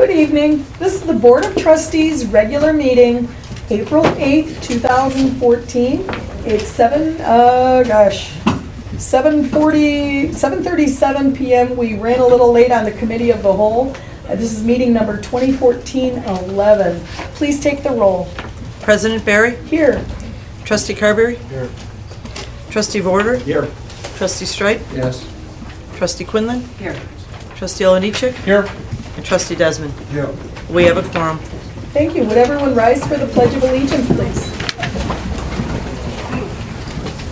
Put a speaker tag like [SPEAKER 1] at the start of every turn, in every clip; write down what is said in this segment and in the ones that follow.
[SPEAKER 1] Good evening. This is the Board of Trustees regular meeting, April 8th, 2014. It's 7:37 p.m. We ran a little late on the committee of the whole. This is meeting number 2014-11. Please take the roll.
[SPEAKER 2] President Barry?
[SPEAKER 1] Here.
[SPEAKER 2] Trustee Carberry?
[SPEAKER 3] Here.
[SPEAKER 2] Trustee Vorder?
[SPEAKER 3] Here.
[SPEAKER 2] Trustee Streit?
[SPEAKER 3] Yes.
[SPEAKER 2] Trustee Quinlan?
[SPEAKER 4] Here.
[SPEAKER 2] Trustee Olenichik?
[SPEAKER 3] Here.
[SPEAKER 2] And Trustee Desmond?
[SPEAKER 3] Here.
[SPEAKER 2] We have a quorum.
[SPEAKER 1] Thank you. Would everyone rise for the Pledge of Allegiance, please?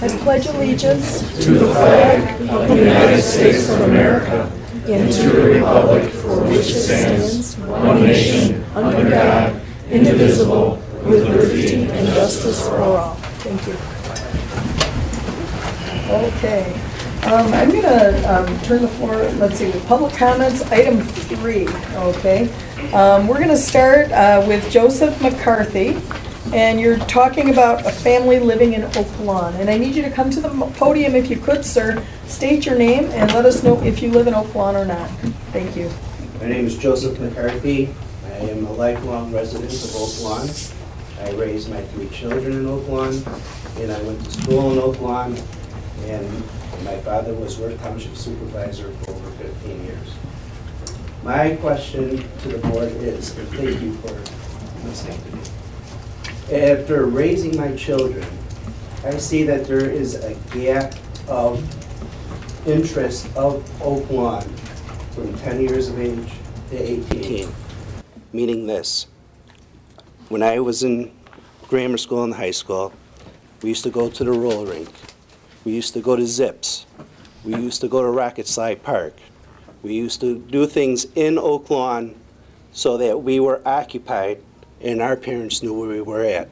[SPEAKER 1] I pledge allegiance
[SPEAKER 5] to the flag of the United States of America and to the republic for which it stands, one nation, under God, indivisible, with liberty and justice for all.
[SPEAKER 1] Thank you. Okay. I'm going to turn the floor, let's see, with public comments, item 3, okay? We're going to start with Joseph McCarthy, and you're talking about a family living in Oak Lawn. And I need you to come to the podium if you could, sir. State your name and let us know if you live in Oak Lawn or not. Thank you.
[SPEAKER 6] My name is Joseph McCarthy. I am a lifelong resident of Oak Lawn. I raised my 3 children in Oak Lawn, and I went to school in Oak Lawn, and my father was Worth Township Supervisor for over 15 years. My question to the board is, and thank you for listening to me. After raising my children, I see that there is a gap of interest of Oak Lawn from 10 years of age to 18. Meaning this, when I was in grammar school and high school, we used to go to the roller rink. We used to go to Zips. We used to go to Rocket Slide Park. We used to do things in Oak Lawn so that we were occupied and our parents knew where we were at.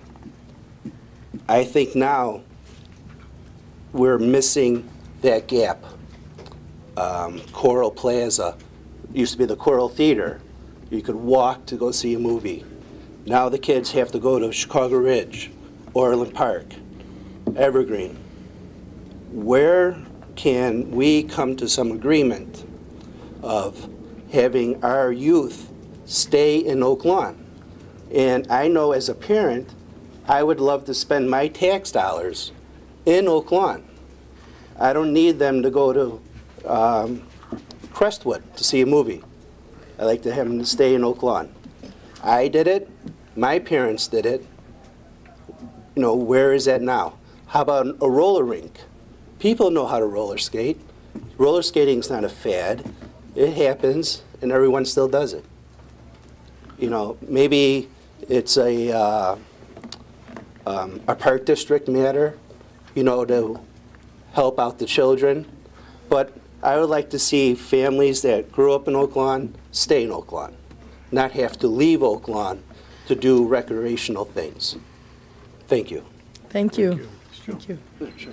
[SPEAKER 6] I think now we're missing that gap. Coral Plaza used to be the Coral Theater. You could walk to go see a movie. Now the kids have to go to Chicago Ridge, Orland Park, Evergreen. Where can we come to some agreement of having our youth stay in Oak Lawn? And I know as a parent, I would love to spend my tax dollars in Oak Lawn. I don't need them to go to Crestwood to see a movie. I like to have them to stay in Oak Lawn. I did it. My parents did it. You know, where is that now? How about a roller rink? People know how to roller skate. Roller skating is not a fad. It happens, and everyone still does it. You know, maybe it's a park district matter, you know, to help out the children. But I would like to see families that grew up in Oak Lawn stay in Oak Lawn, not have to leave Oak Lawn to do recreational things. Thank you.
[SPEAKER 1] Thank you. Thank you.
[SPEAKER 6] Sure.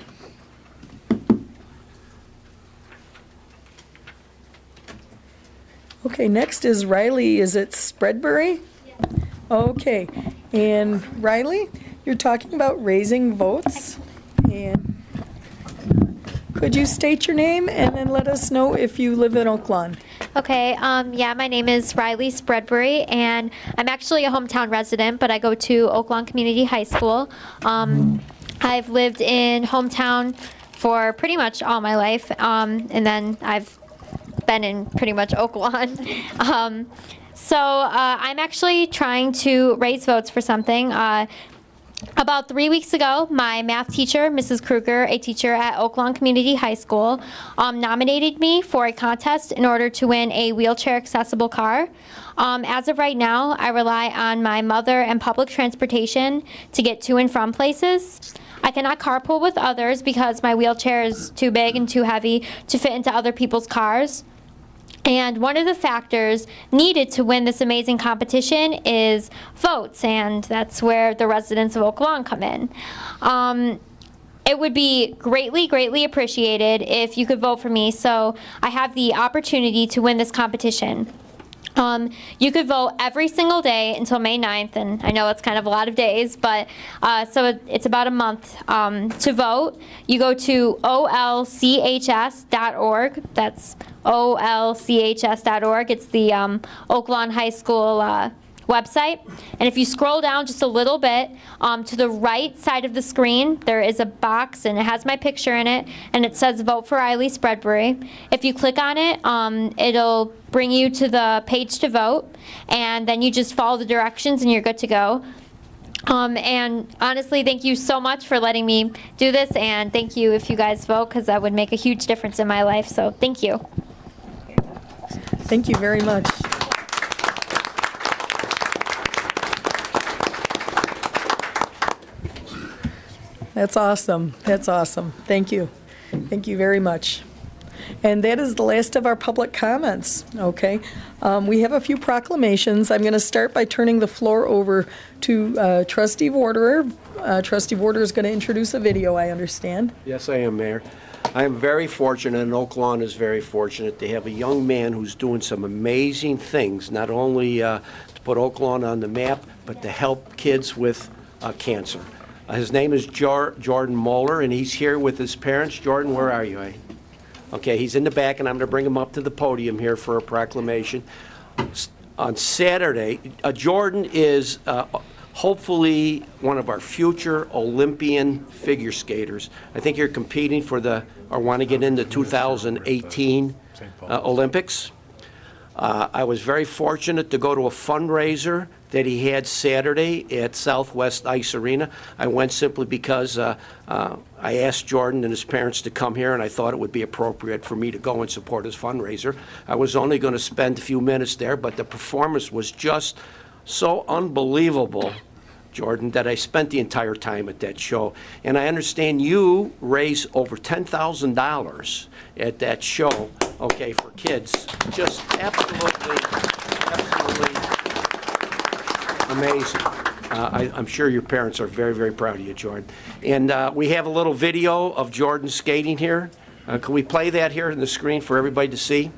[SPEAKER 1] Okay, next is Riley. Is it Spreadbury?
[SPEAKER 7] Yeah.
[SPEAKER 1] Okay, and Riley, you're talking about raising votes. And could you state your name and then let us know if you live in Oak Lawn?
[SPEAKER 7] Okay, yeah, my name is Riley Spreadbury, and I'm actually a hometown resident, but I go to Oak Lawn Community High School. I've lived in hometown for pretty much all my life, and then I've been in pretty much Oak Lawn. So I'm actually trying to raise votes for something. About 3 weeks ago, my math teacher, Mrs. Kruger, a teacher at Oak Lawn Community High School, nominated me for a contest in order to win a wheelchair accessible car. As of right now, I rely on my mother and public transportation to get to and from places. I cannot carpool with others because my wheelchair is too big and too heavy to fit into other people's cars. And one of the factors needed to win this amazing competition is votes, and that's where the residents of Oak Lawn come in. It would be greatly, greatly appreciated if you could vote for me so I have the opportunity to win this competition. You could vote every single day until May 9th, and I know it's kind of a lot of days, but so it's about a month to vote. You go to olchs.org. That's olchs.org. It's the Oak Lawn High School website. And if you scroll down just a little bit, to the right side of the screen, there is a box, and it has my picture in it, and it says Vote for Riley Spreadbury. If you click on it, it'll bring you to the page to vote, and then you just follow the directions and you're good to go. And honestly, thank you so much for letting me do this, and thank you if you guys vote, because that would make a huge difference in my life, so thank you.
[SPEAKER 1] Thank you very much. That's awesome. That's awesome. Thank you. Thank you very much. And that is the last of our public comments, okay? We have a few proclamations. I'm going to start by turning the floor over to Trustee Warderer. Trustee Warderer is going to introduce a video, I understand.
[SPEAKER 3] Yes, I am, Mayor. I am very fortunate, and Oak Lawn is very fortunate to have a young man who's doing some amazing things, not only to put Oak Lawn on the map, but to help kids with cancer. His name is Jordan Moeller, and he's here with his parents. Jordan, where are you? Okay, he's in the back, and I'm going to bring him up to the podium here for a proclamation. On Saturday, Jordan is hopefully one of our future Olympian figure skaters. I think you're competing for or want to get into 2018 Olympics. I was very fortunate to go to a fundraiser that he had Saturday at Southwest Ice Arena. I went simply because I asked Jordan and his parents to come here, and I thought it would be appropriate for me to go and support his fundraiser. I was only going to spend a few minutes there, but the performance was just so unbelievable, Jordan, that I spent the entire time at that show. And I understand you raised over $10,000 at that show, okay, for kids. Just absolutely amazing. I'm sure your parents are very, very proud of you, Jordan. And we have a little video of Jordan skating here. Can we play that here on the screen for everybody to see?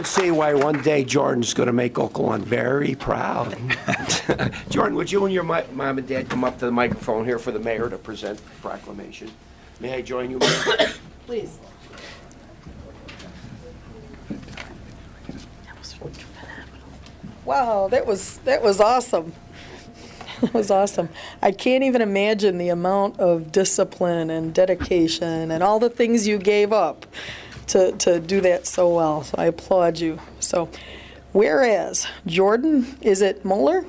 [SPEAKER 3] can see why one day Jordan's going to make Oaklawn very proud. Jordan, would you and your mom and dad come up to the microphone here for the mayor to present the proclamation? May I join you, Mayor?
[SPEAKER 1] Please. Wow, that was awesome. That was awesome. I can't even imagine the amount of discipline and dedication and all the things you gave up to do that so well. So I applaud you. So, whereas Jordan, is it Muller?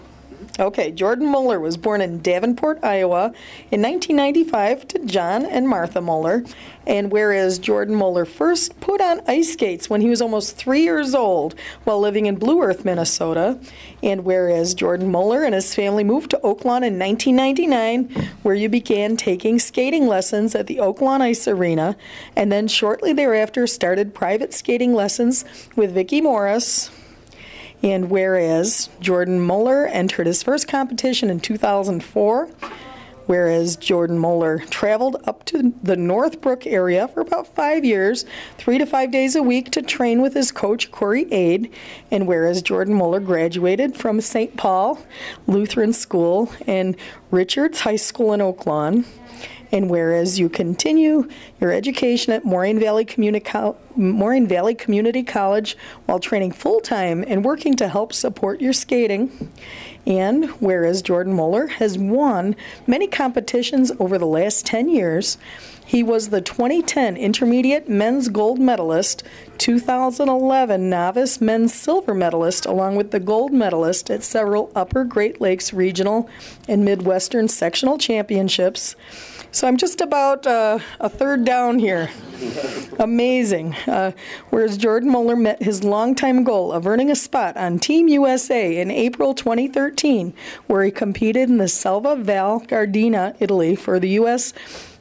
[SPEAKER 1] Okay, Jordan Muller was born in Davenport, Iowa in 1995 to John and Martha Muller. And whereas Jordan Muller first put on ice skates when he was almost 3 years old while living in Blue Earth, Minnesota. And whereas Jordan Muller and his family moved to Oaklawn in 1999, where you began taking skating lessons at the Oaklawn Ice Arena, and then shortly thereafter started private skating lessons with Vicki Morris. And whereas Jordan Muller entered his first competition in 2004, whereas Jordan Muller traveled up to the Northbrook area for about 5 years, 3 to 5 days a week to train with his coach, Corey Aid, and whereas Jordan Muller graduated from St. Paul Lutheran School and Richards High School in Oaklawn, and whereas you continue your education at Moraine Valley Community College while training full-time and working to help support your skating, and whereas Jordan Muller has won many competitions over the last 10 years, he was the 2010 Intermediate Men's Gold Medalist, 2011 Novice Men's Silver Medalist, along with the Gold Medalist at several Upper Great Lakes Regional and Midwestern Sectional Championships. So I'm just about a third down here. Amazing. Whereas Jordan Muller met his longtime goal of earning a spot on Team USA in April 2013, where he competed in the Selva Val Gardena, Italy, for the U.S.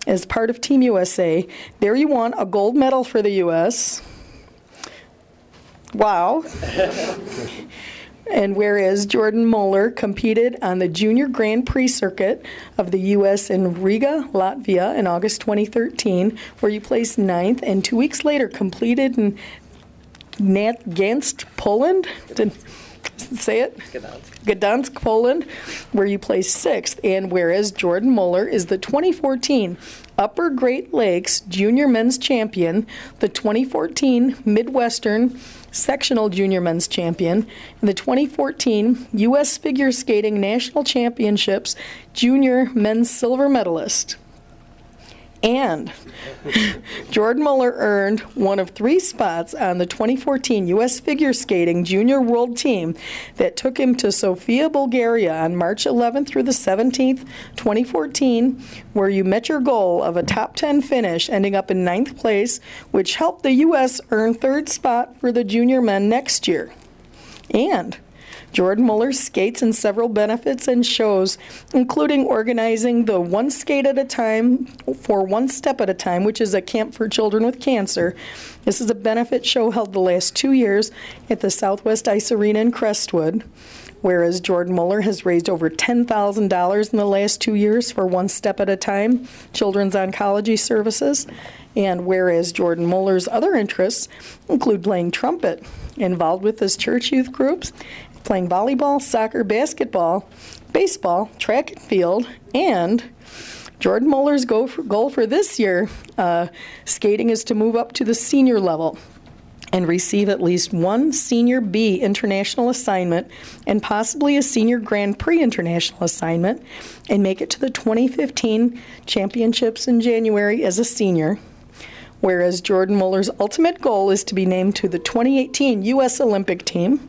[SPEAKER 1] as part of Team USA. There he won a gold medal for the U.S. Wow. And whereas Jordan Muller competed on the Junior Grand Prix circuit of the U.S. in Riga, Latvia in August 2013, where you placed 9th, and 2 weeks later completed in Gdansk, Poland. Say it? Gdansk, Poland, where you placed 6th. And whereas Jordan Muller is the 2014 Upper Great Lakes Junior Men's Champion, the 2014 Midwestern Sectional Junior Men's Champion, and the 2014 U.S. Figure Skating National Championships Junior Men's Silver Medalist. And Jordan Muller earned one of 3 spots on the 2014 U.S. Figure Skating Junior World Team that took him to Sofia, Bulgaria on March 11th through the 17th, 2014, where you met your goal of a top 10 finish, ending up in 9th place, which helped the U.S. earn 3rd spot for the junior men next year. And Jordan Muller skates in several benefits and shows, including organizing the One Skate at a Time for One Step at a Time, which is a camp for children with cancer. This is a benefit show held the last 2 years at the Southwest Ice Arena in Crestwood, whereas Jordan Muller has raised over $10,000 in the last 2 years for One Step at a Time, Children's Oncology Services. And whereas Jordan Muller's other interests include playing trumpet, involved with his church youth groups, playing volleyball, soccer, basketball, baseball, track and field, and Jordan Muller's goal for this year, skating, is to move up to the senior level and receive at least one Senior B international assignment and possibly a Senior Grand Prix international assignment, and make it to the 2015 championships in January as a senior. Whereas Jordan Muller's ultimate goal is to be named to the 2018 U.S. Olympic team.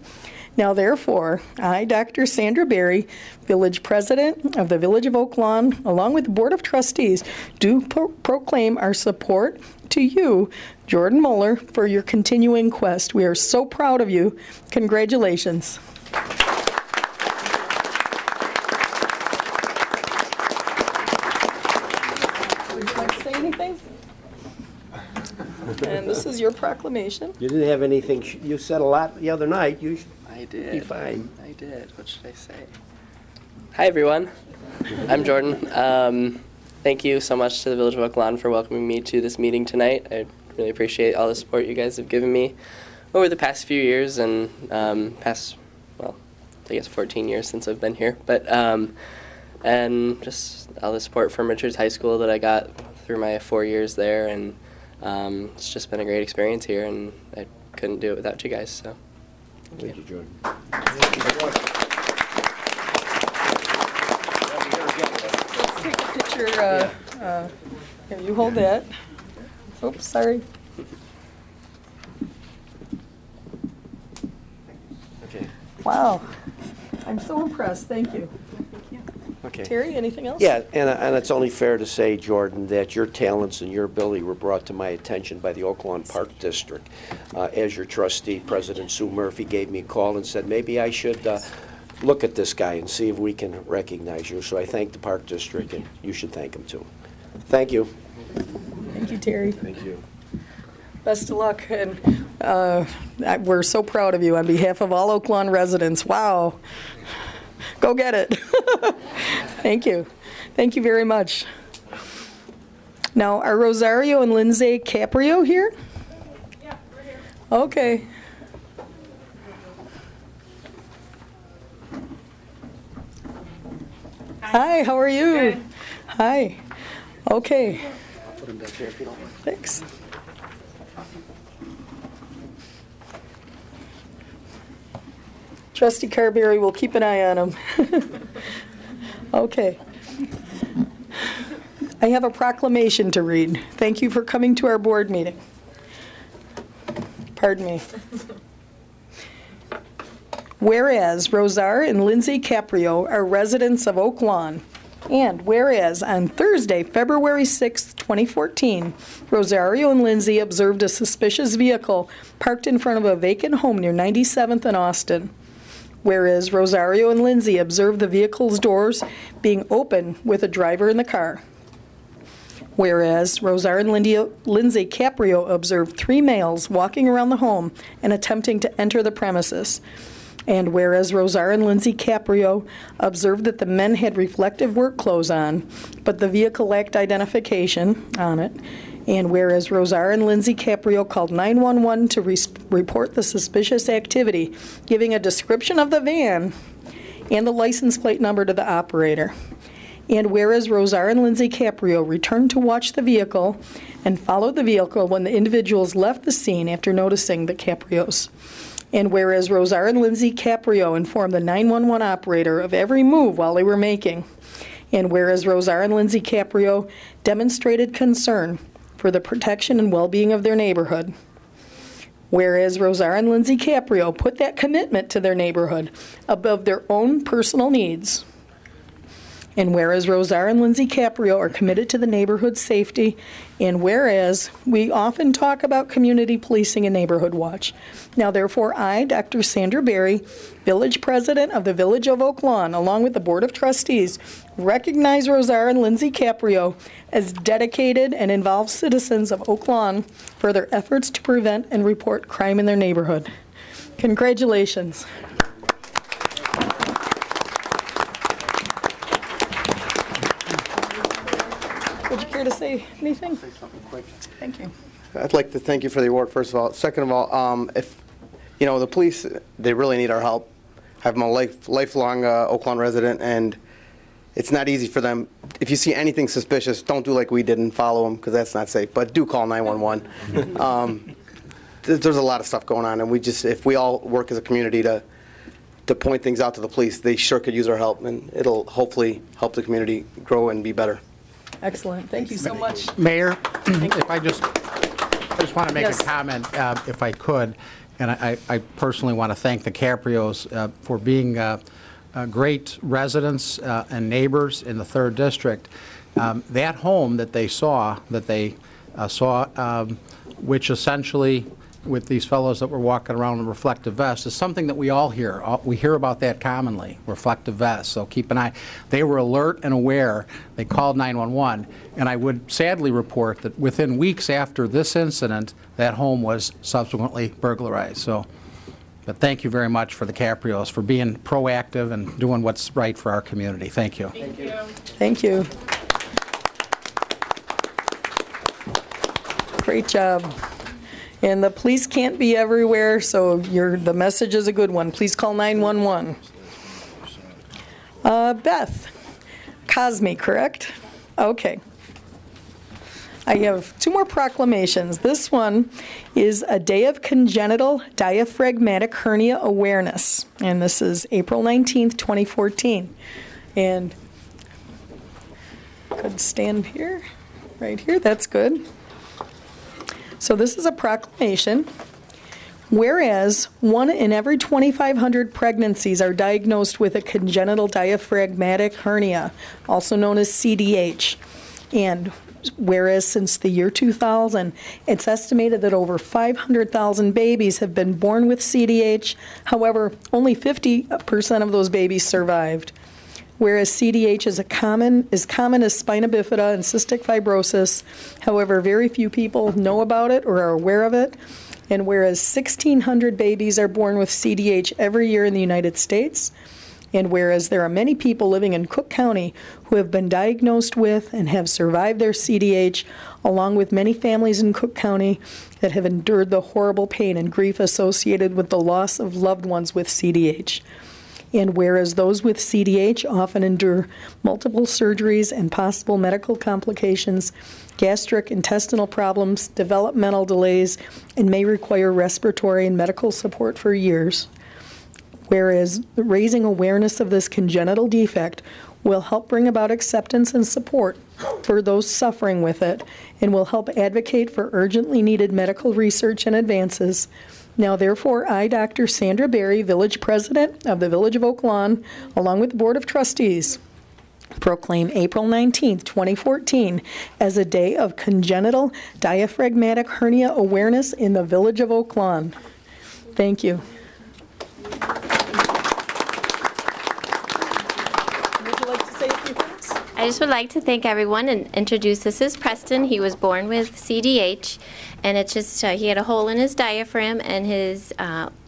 [SPEAKER 1] Now, therefore, I, Dr. Sandra Berry, Village President of the Village of Oaklawn, along with the Board of Trustees, do proclaim our support to you, Jordan Muller, for your continuing quest. We are so proud of you. Congratulations. Would you like to say anything? And this is your proclamation.
[SPEAKER 3] You didn't have anything, you said a lot the other night. You should
[SPEAKER 4] I did.
[SPEAKER 3] be fine.
[SPEAKER 4] I did. What should I say? Hi, everyone. I'm Jordan. Thank you so much to the Village of Oaklawn for welcoming me to this meeting tonight. I really appreciate all the support you guys have given me over the past few years and past, well, I guess 14 years since I've been here, but and just all the support from Richards High School that I got through my 4 years there, and it's just been a great experience here, and I couldn't do it without you guys. So
[SPEAKER 3] Thank you, Jordan.
[SPEAKER 1] Let's take a picture. Here, you hold that. Oops, sorry.
[SPEAKER 3] Okay.
[SPEAKER 1] Wow. I'm so impressed. Thank you.
[SPEAKER 3] Okay.
[SPEAKER 1] Terry, anything else?
[SPEAKER 3] Yeah, and it's only fair to say, Jordan, that your talents and your ability were brought to my attention by the Oak Lawn Park District. As your trustee, President Sue Murphy gave me a call and said, maybe I should look at this guy and see if we can recognize you. So I thank the Park District, and you should thank him too. Thank you.
[SPEAKER 1] Thank you, Terry.
[SPEAKER 3] Thank you.
[SPEAKER 1] Best of luck, and we're so proud of you on behalf of all Oak Lawn residents. Wow. Go get it. Thank you. Thank you very much. Now, are Rosario and Lindsay Caprio here? Yeah, we're here. Okay. Hi, how are you? Good. Hi. Okay.
[SPEAKER 3] I'll put him back here if you don't mind.
[SPEAKER 1] Thanks. Trustee Carberry will keep an eye on him. Okay. I have a proclamation to read. Thank you for coming to our board meeting. Pardon me. Whereas Rosar and Lindsay Caprio are residents of Oak Lawn, and whereas on Thursday, February 6, 2014, Rosario and Lindsay observed a suspicious vehicle parked in front of a vacant home near 97th and Austin. Whereas Rosario and Lindsay observed the vehicle's doors being open with a driver in the car. Whereas Rosario and Lindsay Caprio observed 3 males walking around the home and attempting to enter the premises. And whereas Rosario and Lindsay Caprio observed that the men had reflective work clothes on, but the vehicle lacked identification on it. And whereas Rosario and Lindsay Caprio called 911 to report the suspicious activity, giving a description of the van and the license plate number to the operator. And whereas Rosario and Lindsay Caprio returned to watch the vehicle and followed the vehicle when the individuals left the scene after noticing the Caprios. And whereas Rosario and Lindsay Caprio informed the 911 operator of every move while they were making. And whereas Rosario and Lindsay Caprio demonstrated concern for the protection and well-being of their neighborhood. Whereas Rosario and Lindsay Caprio put that commitment to their neighborhood above their own personal needs. And whereas Rosario and Lindsay Caprio are committed to the neighborhood safety, and whereas we often talk about community policing and neighborhood watch. Now therefore I, Dr. Sandra Berry, Village President of the Village of Oak Lawn, along with the Board of Trustees, recognize Rosario and Lindsay Caprio as dedicated and involved citizens of Oak Lawn for their efforts to prevent and report crime in their neighborhood. Congratulations. Would you care to say anything?
[SPEAKER 8] Say something quick.
[SPEAKER 1] Thank you.
[SPEAKER 8] I'd like to thank you for the award, first of all. Second of all, if, you know, the police, they really need our help. I'm a lifelong Oak Lawn resident, and it's not easy for them. If you see anything suspicious, don't do like we did and follow them, because that's not safe. But do call 911. There's a lot of stuff going on, and we just, if we all work as a community to point things out to the police, they sure could use our help, and it'll hopefully help the community grow and be better.
[SPEAKER 1] Excellent. Thank you so much.
[SPEAKER 9] Mayor, if I just want to make
[SPEAKER 1] Yes.
[SPEAKER 9] a comment, if I could, and I personally want to thank the Caprios for being great residents and neighbors in the 3rd District. That home that they saw, which essentially, with these fellows that were walking around in reflective vests, is something that we all hear. We hear about that commonly, reflective vests, so keep an eye. They were alert and aware. They called 911, and I would sadly report that within weeks after this incident, that home was subsequently burglarized. So, but thank you very much for the Caprios for being proactive and doing what's right for our community. Thank you.
[SPEAKER 1] Thank you. Thank you. Great job. And the police can't be everywhere, so the message is a good one. Please call 911. Beth, Cosme, correct? Okay. I have 2 more proclamations. This one is a Day of Congenital Diaphragmatic Hernia Awareness, and this is April 19th, 2014. And could stand here, right here, that's good. So this is a proclamation. Whereas 1 in every 2,500 pregnancies are diagnosed with a congenital diaphragmatic hernia, also known as CDH, and whereas since the year 2000, it's estimated that over 500,000 babies have been born with CDH. However, only 50% of those babies survived. Whereas CDH is common as spina bifida and cystic fibrosis. However, very few people know about it or are aware of it. And whereas 1,600 babies are born with CDH every year in the United States, and whereas there are many people living in Cook County who have been diagnosed with and have survived their CDH, along with many families in Cook County that have endured the horrible pain and grief associated with the loss of loved ones with CDH. And whereas those with CDH often endure multiple surgeries and possible medical complications, gastric intestinal problems, developmental delays, and may require respiratory and medical support for years. Whereas raising awareness of this congenital defect will help bring about acceptance and support for those suffering with it, and will help advocate for urgently needed medical research and advances. Now, therefore, I, Dr. Sandra Berry, Village President of the Village of Oak Lawn, along with the Board of Trustees, proclaim April 19th, 2014 as a day of congenital diaphragmatic hernia awareness in the Village of Oak Lawn. Thank you.
[SPEAKER 10] I just would like to thank everyone and introduce, this is Preston. He was born with CDH, and it's just, he had a hole in his diaphragm, and his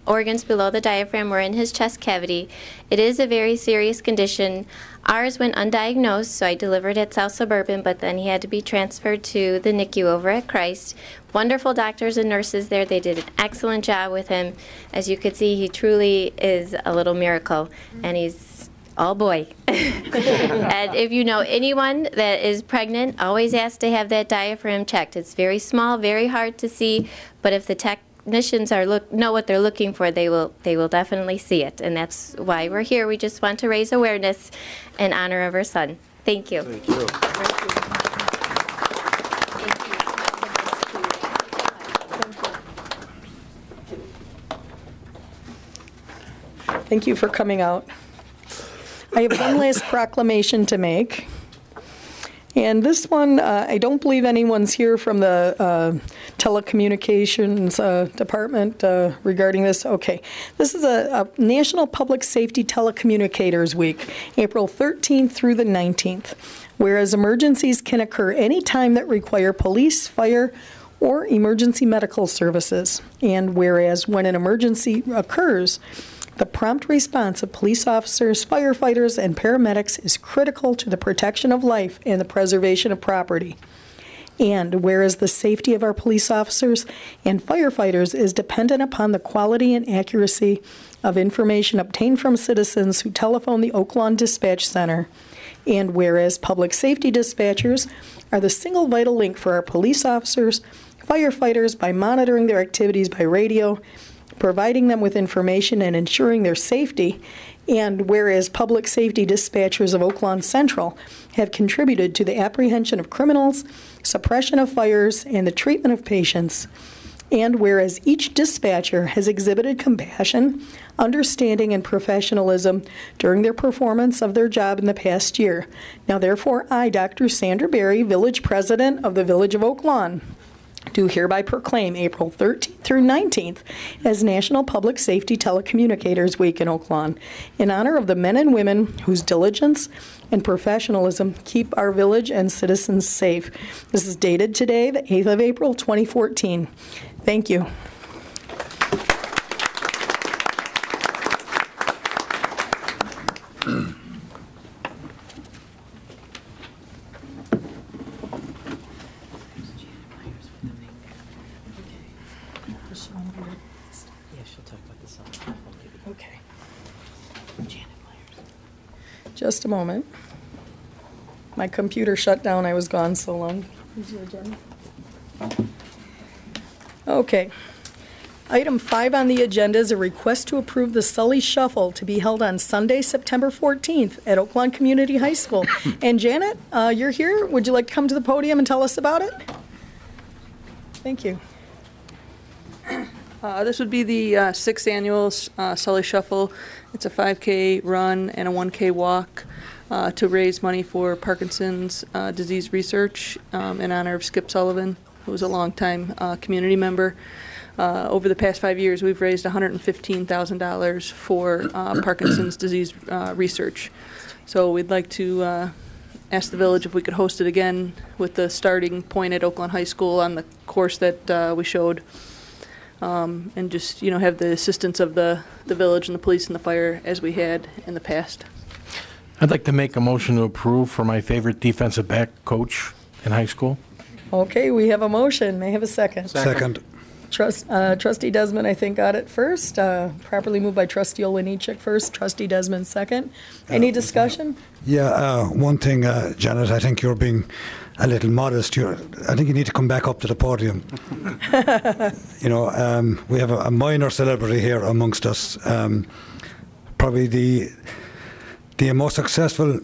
[SPEAKER 10] organs below the diaphragm were in his chest cavity. It is a very serious condition. Ours went undiagnosed, so I delivered at South Suburban, but then he had to be transferred to the NICU over at Christ. Wonderful doctors and nurses there. They did an excellent job with him. As you could see, he truly is a little miracle, and he's all boy. And if you know anyone that is pregnant, always ask to have that diaphragm checked. It's very small, very hard to see, but if the technicians know what they're looking for, they will definitely see it. And that's why we're here. We just want to raise awareness in honor of our son. Thank you.
[SPEAKER 3] Thank you.
[SPEAKER 1] Thank you for coming out. I have one last proclamation to make. And this one, I don't believe anyone's here from the telecommunications department regarding this. Okay. This is a National Public Safety Telecommunicators Week, April 13th through the 19th, whereas emergencies can occur any time that require police, fire, or emergency medical services. And whereas when an emergency occurs, the prompt response of police officers, firefighters, and paramedics is critical to the protection of life and the preservation of property. And whereas the safety of our police officers and firefighters is dependent upon the quality and accuracy of information obtained from citizens who telephone the Oak Lawn Dispatch Center, and whereas public safety dispatchers are the single vital link for our police officers, firefighters by monitoring their activities by radio, providing them with information and ensuring their safety, and whereas public safety dispatchers of Oak Lawn Central have contributed to the apprehension of criminals, suppression of fires, and the treatment of patients, and whereas each dispatcher has exhibited compassion, understanding, and professionalism during their performance of their job in the past year. Now, therefore, I, Dr. Sandra Berry, Village President of the Village of Oak Lawn, do hereby proclaim April 13th through 19th as National Public Safety Telecommunicators Week in Oak Lawn, in honor of the men and women whose diligence and professionalism keep our village and citizens safe. This is dated today, the 8th of April, 2014. Thank you.
[SPEAKER 2] Yeah, she'll talk about this.
[SPEAKER 1] Okay. Just a moment. My computer shut down. I was gone so long. Here's your agenda. Okay. Item 5 on the agenda is a request to approve the Sully Shuffle to be held on Sunday, September 14th at Oak Lawn Community High School. And Janet, you're here. Would you like to come to the podium and tell us about it? Thank you.
[SPEAKER 11] This would be the 6th annual Sully Shuffle. It's a 5K run and a 1K walk to raise money for Parkinson's disease research in honor of Skip Sullivan, who was a longtime community member. Over the past 5 years, we've raised $115,000 for Parkinson's disease research. So we'd like to ask the village if we could host it again with the starting point at Oak Lawn High School on the course that we showed. And just, have the assistance of the village and the police and the fire as we had in the past.
[SPEAKER 12] I'd like to make a motion to approve for my favorite defensive back coach in high school.
[SPEAKER 1] Okay, we have a motion. May I have a second?
[SPEAKER 12] Second.
[SPEAKER 1] Trustee Desmond, I think, got it first. Properly moved by Trustee Olenichek first. Trustee Desmond second. Any discussion?
[SPEAKER 13] Yeah, one thing, Janet, I think you're being a little modest. I think you need to come back up to the podium. We have a minor celebrity here amongst us. Probably the most successful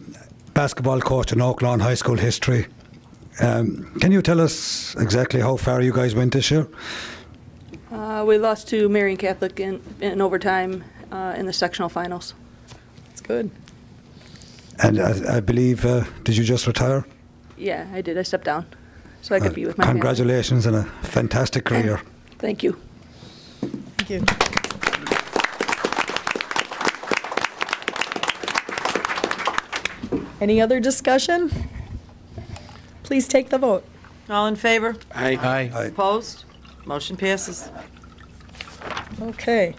[SPEAKER 13] basketball coach in Oak Lawn High School history. Can you tell us exactly how far you guys went this year?
[SPEAKER 11] We lost to Marian Catholic in overtime in the sectional finals.
[SPEAKER 1] That's good.
[SPEAKER 13] And I believe, did you just retire?
[SPEAKER 11] Yeah, I did. I stepped down so I could be with my family.
[SPEAKER 13] Congratulations on a fantastic career.
[SPEAKER 11] Thank you.
[SPEAKER 1] Thank you. Any other discussion? Please take the vote.
[SPEAKER 2] All in favor?
[SPEAKER 3] Aye.
[SPEAKER 12] Aye.
[SPEAKER 2] Opposed? Motion passes.
[SPEAKER 1] Okay.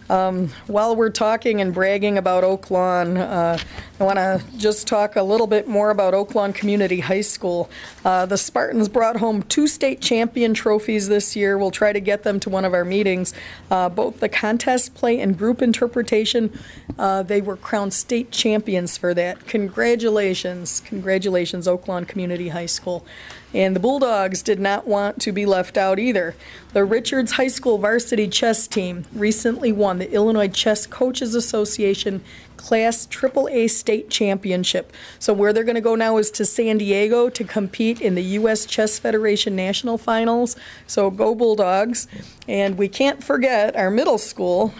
[SPEAKER 1] While we're talking and bragging about Oak Lawn, I want to just talk a little bit more about Oak Lawn Community High School. The Spartans brought home 2 state champion trophies this year. We'll try to get them to one of our meetings. Both the contest play and group interpretation, they were crowned state champions for that. Congratulations. Congratulations, Oak Lawn Community High School. And the Bulldogs did not want to be left out either. The Richards High School varsity chess team recently won the Illinois Chess Coaches Association Class AAA State Championship. So where they're going to go now is to San Diego to compete in the U.S. Chess Federation National Finals. So go Bulldogs. And we can't forget our middle school.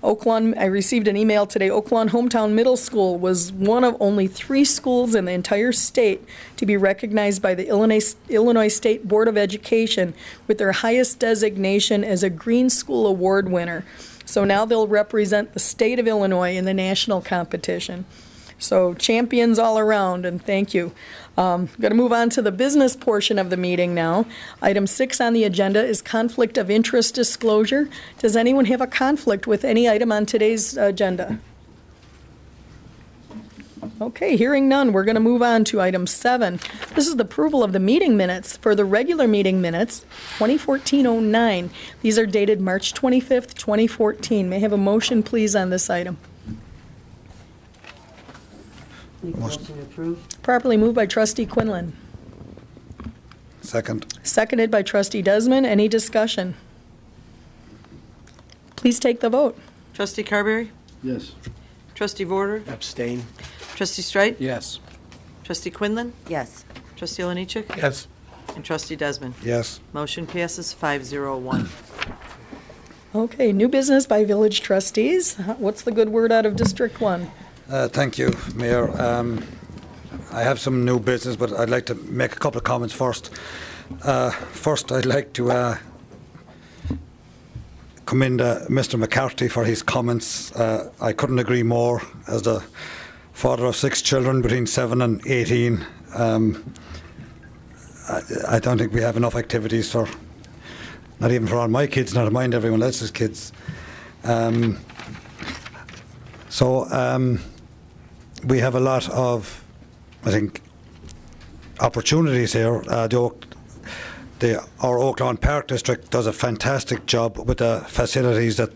[SPEAKER 1] Oak Lawn, I received an email today. Oak Lawn Hometown Middle School was one of only 3 schools in the entire state to be recognized by the Illinois State Board of Education with their highest designation as a Green School Award winner. So now they'll represent the state of Illinois in the national competition. So champions all around, and thank you. Going to move on to the business portion of the meeting now. Item 6 on the agenda is conflict of interest disclosure. Does anyone have a conflict with any item on today's agenda? Okay, hearing none, we're going to move on to item 7. This is the approval of the meeting minutes for the regular meeting minutes, 2014-09. These are dated March 25th, 2014. May I have a motion, please, on this item?
[SPEAKER 2] Motion to approve.
[SPEAKER 1] Properly moved by Trustee Quinlan.
[SPEAKER 13] Second.
[SPEAKER 1] Seconded by Trustee Desmond. Any discussion? Please take the vote.
[SPEAKER 2] Trustee Carberry?
[SPEAKER 12] Yes.
[SPEAKER 2] Trustee Vorder?
[SPEAKER 3] Abstain.
[SPEAKER 2] Trustee Streit?
[SPEAKER 9] Yes.
[SPEAKER 2] Trustee Quinlan?
[SPEAKER 5] Yes.
[SPEAKER 2] Trustee Olenichek?
[SPEAKER 12] Yes.
[SPEAKER 2] And Trustee Desmond?
[SPEAKER 13] Yes.
[SPEAKER 2] Motion passes 501.
[SPEAKER 1] Okay, new business by village trustees. What's the good word out of District 1?
[SPEAKER 13] Thank you, Mayor. I have some new business, but I'd like to make a couple of comments first. First, I'd like to commend Mr. McCarthy for his comments. I couldn't agree more. As the father of 6 children between 7 and 18, I don't think we have enough activities for, not even for all my kids, not mind everyone else's kids. We have a lot of, I think, opportunities here. our Oaklawn Park District does a fantastic job with the facilities that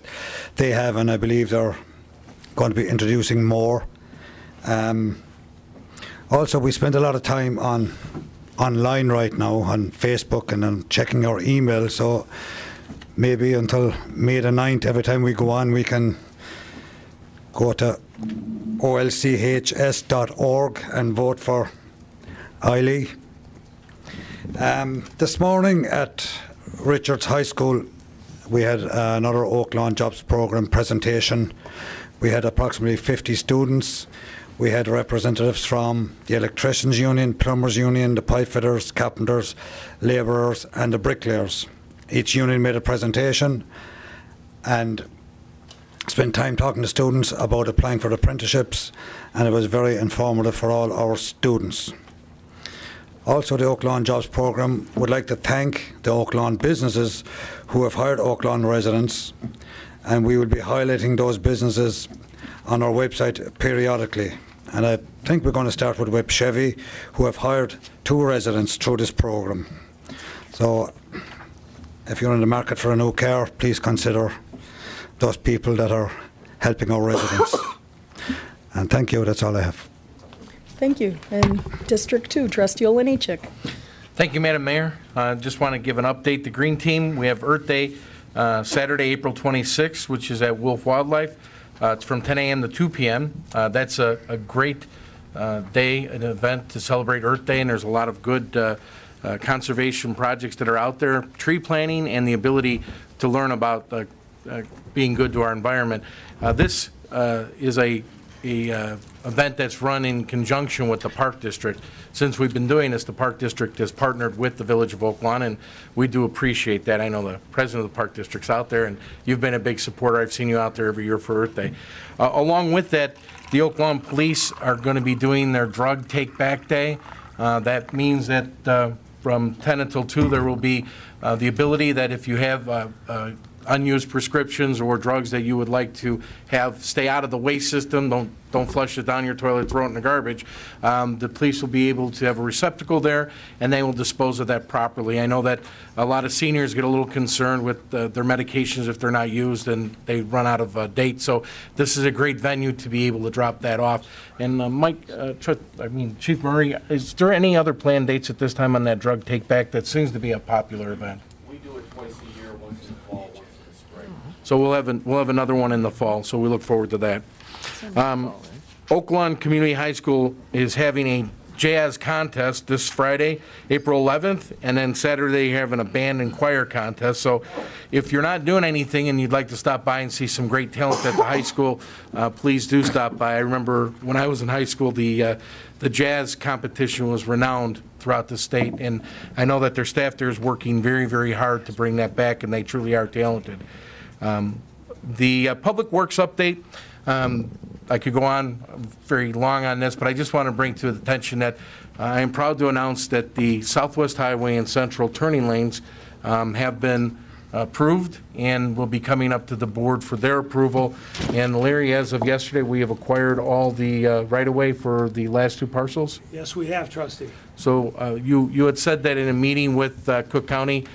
[SPEAKER 13] they have, and I believe they're going to be introducing more. Also, we spend a lot of time online right now on Facebook and on checking our email, so maybe until May the 9th, every time we go on, we can go to olchs.org and vote for Eiley. This morning at Richards High School, we had another Oaklawn Jobs Programme presentation. We had approximately 50 students. We had representatives from the Electricians Union, Plumbers Union, the pipefitters, carpenters, labourers and the bricklayers. Each union made a presentation and spent time talking to students about applying for apprenticeships, and it was very informative for all our students. Also, the Oaklawn Jobs Programme would like to thank the Oaklawn businesses who have hired Oaklawn residents, and we will be highlighting those businesses on our website periodically. And I think we're going to start with Whip Chevy, who have hired 2 residents through this programme. So if you're in the market for a new car, please consider those people that are helping our residents. And thank you, that's all I have.
[SPEAKER 1] Thank you. And District 2, Trustee Olenichik.
[SPEAKER 12] Thank you, Madam Mayor. Just want to give an update. The Green Team, we have Earth Day Saturday, April 26th, which is at Wolf Wildlife. It's from 10 a.m. to 2 p.m. That's a great day, an event to celebrate Earth Day, and there's a lot of good conservation projects that are out there, tree planting and the ability to learn about being good to our environment. This is a event that's run in conjunction with the Park District. Since we've been doing this, the Park District has partnered with the Village of Oaklawn, and we do appreciate that. I know the president of the Park District's out there, and you've been a big supporter. I've seen you out there every year for Earth Day. Along with that, the Oaklawn Police are going to be doing their Drug Take Back Day. That means that from 10 until 2, there will be the ability that if you have unused prescriptions or drugs that you would like to have stay out of the waste system, don't flush it down your toilet, throw it in the garbage. The police will be able to have a receptacle there, and they will dispose of that properly. I know that a lot of seniors get a little concerned with their medications if they're not used and they run out of date. So this is a great venue to be able to drop that off. And Mike, Chief Murray, is there any other planned dates at this time on that drug take back? That seems to be a popular event.
[SPEAKER 14] We do it twice a year, once in the fall, once in the spring.
[SPEAKER 12] So we'll have another one in the fall, so we look forward to that. Oaklawn Community High School is having a jazz contest this Friday, April 11th, and then Saturday you're having a band and choir contest. So if you're not doing anything and you'd like to stop by and see some great talent at the high school, please do stop by. I remember when I was in high school, the jazz competition was renowned throughout the state, and I know that their staff there is working very, very hard to bring that back, and they truly are talented. The Public Works update, I could go on very long on this, but I just want to bring to the attention that I am proud to announce that the Southwest Highway and Central turning lanes have been approved and will be coming up to the board for their approval. And Larry, as of yesterday, we have acquired all the right-of-way for the last 2 parcels?
[SPEAKER 15] Yes, we have, Trustee.
[SPEAKER 12] So you had said that in a meeting with Cook County,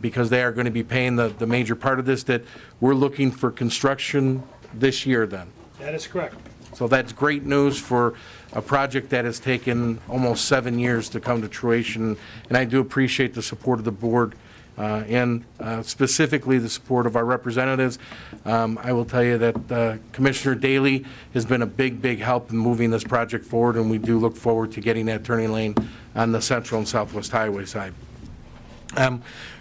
[SPEAKER 12] because they are going to be paying the major part of this, that we're looking for construction this year then.
[SPEAKER 15] That is correct.
[SPEAKER 12] So that's great news for a project that has taken almost 7 years to come to fruition. And I do appreciate the support of the board and specifically the support of our representatives. I will tell you that Commissioner Daly has been a big, big help in moving this project forward, and we do look forward to getting that turning lane on the Central and Southwest Highway side.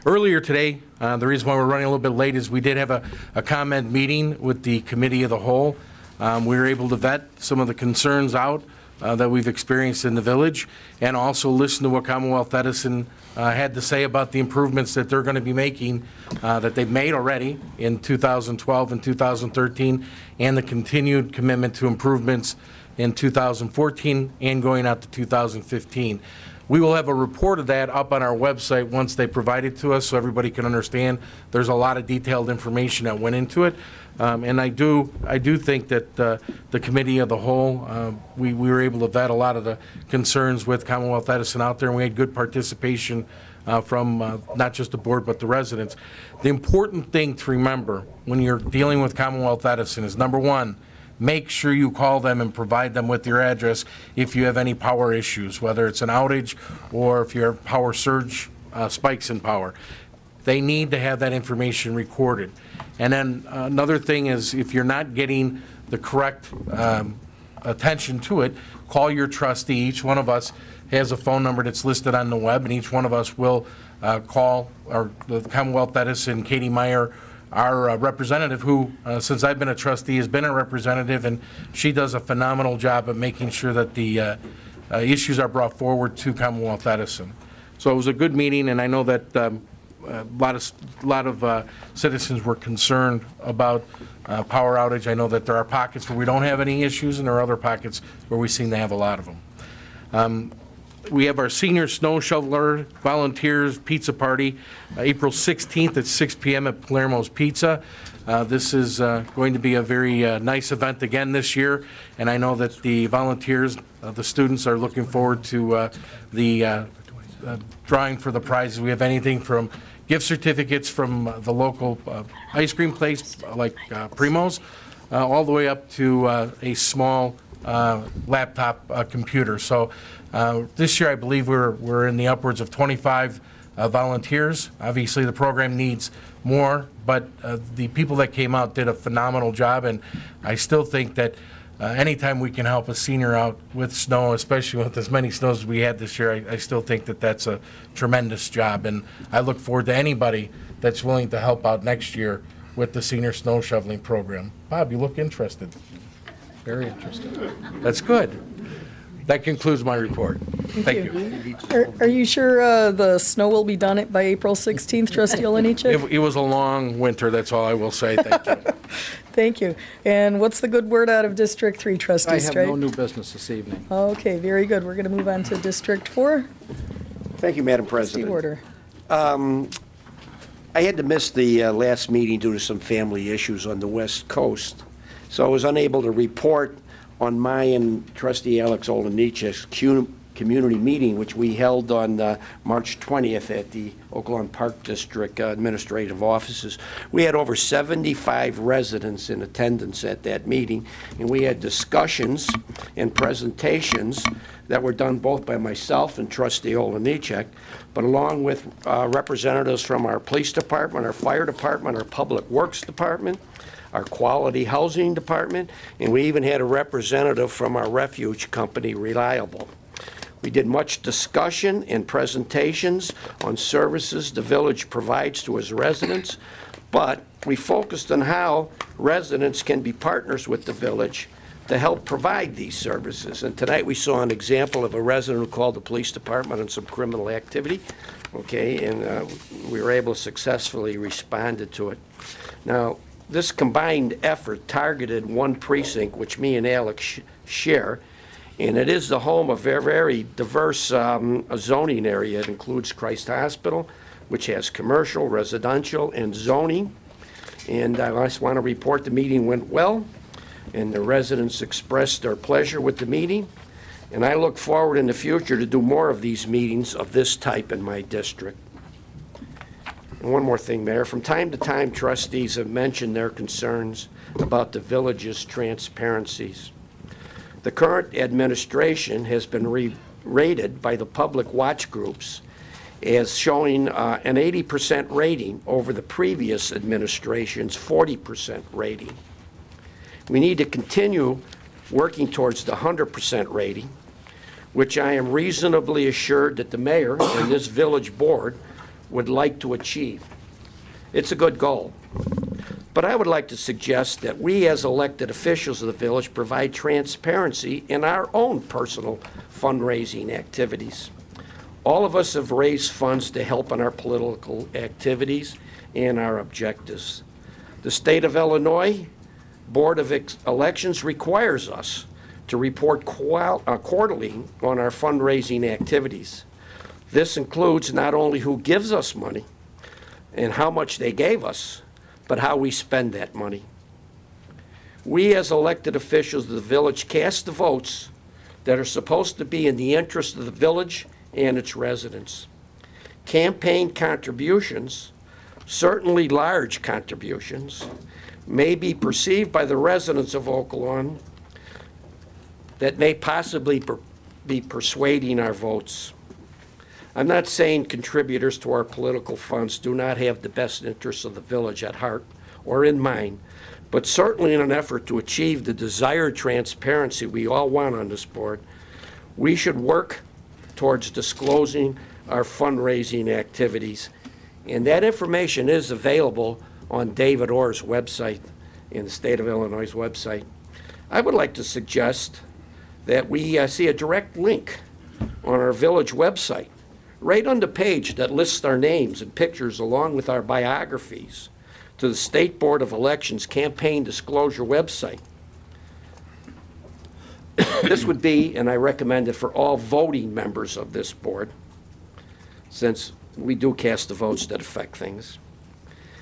[SPEAKER 12] Earlier today, the reason why we're running a little bit late is we did have a comment meeting with the Committee of the Whole. We were able to vet some of the concerns out that we've experienced in the village, and also listen to what Commonwealth Edison had to say about the improvements that they're going to be making, that they've made already in 2012 and 2013, and the continued commitment to improvements in 2014 and going out to 2015. We will have a report of that up on our website once they provide it to us, so everybody can understand. There's a lot of detailed information that went into it, and I do think that the Committee of the Whole, we were able to vet a lot of the concerns with Commonwealth Edison out there, and we had good participation from not just the board but the residents. The important thing to remember when you're dealing with Commonwealth Edison is, number one, make sure you call them and provide them with your address if you have any power issues, whether it's an outage or if you have power surge, spikes in power. They need to have that information recorded. And then another thing is, if you're not getting the correct attention to it, call your trustee. Each one of us has a phone number that's listed on the web, and each one of us will call the Commonwealth Edison, Katie Meyer, our representative, who, since I've been a trustee, has been a representative, and she does a phenomenal job of making sure that the issues are brought forward to Commonwealth Edison. So it was a good meeting, and I know that a lot of citizens were concerned about power outage. I know that there are pockets where we don't have any issues, and there are other pockets where we seem to have a lot of them. We have our senior snow shoveler volunteers pizza party, April 16th at 6 p.m. at Palermo's Pizza. This is going to be a very nice event again this year, and I know that the volunteers, the students, are looking forward to the drawing for the prizes. We have anything from gift certificates from the local ice cream place like Primo's, all the way up to a small laptop computer. So this year I believe we're in the upwards of 25 volunteers. Obviously the program needs more, but the people that came out did a phenomenal job, and I still think that anytime we can help a senior out with snow, especially with as many snows as we had this year, I still think that that's a tremendous job, and I look forward to anybody that's willing to help out next year with the senior snow shoveling program. Bob, you look interested.
[SPEAKER 9] Very interested.
[SPEAKER 12] That's good. That concludes my report. Thank you.
[SPEAKER 1] Are you sure the snow will be done by April 16th, Trustee Olenichek?
[SPEAKER 12] It was a long winter, that's all I will say. Thank you.
[SPEAKER 1] Thank you. And what's the good word out of District 3, Trustee
[SPEAKER 9] I
[SPEAKER 1] Straight?
[SPEAKER 9] have no new business this evening.
[SPEAKER 1] Okay, very good. We're going to move on to District 4.
[SPEAKER 3] Thank you, Madam
[SPEAKER 1] Trustee
[SPEAKER 3] President.
[SPEAKER 1] Warder.
[SPEAKER 3] I had to miss the last meeting due to some family issues on the West Coast, so I was unable to report on my and Trustee Alex Olenichek's community meeting, which we held on March 20th at the Oak Lawn Park District administrative offices. We had over 75 residents in attendance at that meeting, and we had discussions and presentations that were done both by myself and Trustee Olenichek, but along with representatives from our police department, our fire department, our public works department, our quality housing department, and we even had a representative from our refuge company, Reliable. We did much discussion and presentations on services the village provides to its residents, but we focused on how residents can be partners with the village to help provide these services. And tonight we saw an example of a resident who called the police department on some criminal activity, okay, and we were able to successfully respond to it. Now, this combined effort targeted one precinct, which me and Alex share, and it is the home of a very diverse zoning area. It includes Christ Hospital, which has commercial, residential, and zoning. And I just want to report the meeting went well, and the residents expressed their pleasure with the meeting. And I look forward in the future to do more of these meetings of this type in my district. And one more thing, Mayor. From time to time, trustees have mentioned their concerns about the village's transparencies. The current administration has been rated by the public watch groups as showing an 80% rating over the previous administration's 40% rating. We need to continue working towards the 100% rating, which I am reasonably assured that the mayor and this village board would like to achieve. It's a good goal. But I would like to suggest that we as elected officials of the village provide transparency in our own personal fundraising activities. All of us have raised funds to help in our political activities and our objectives. The state of Illinois Board of Elections requires us to report quarterly on our fundraising activities. This includes not only who gives us money and how much they gave us, but how we spend that money. We as elected officials of the village cast the votes that are supposed to be in the interest of the village and its residents. campaign contributions, certainly large contributions, may be perceived by the residents of Oak Lawn that may possibly be persuading our votes. I'm not saying contributors to our political funds do not have the best interests of the village at heart or in mind, but certainly in an effort to achieve the desired transparency we all want on this board, we should work towards disclosing our fundraising activities. And that information is available on David Orr's website, in the state of Illinois' website. I would like to suggest that we see a direct link on our village website, right on the page that lists our names and pictures along with our biographies, to the State Board of Elections campaign disclosure website. This would be, and I recommend it for all voting members of this board, since we do cast the votes that affect things.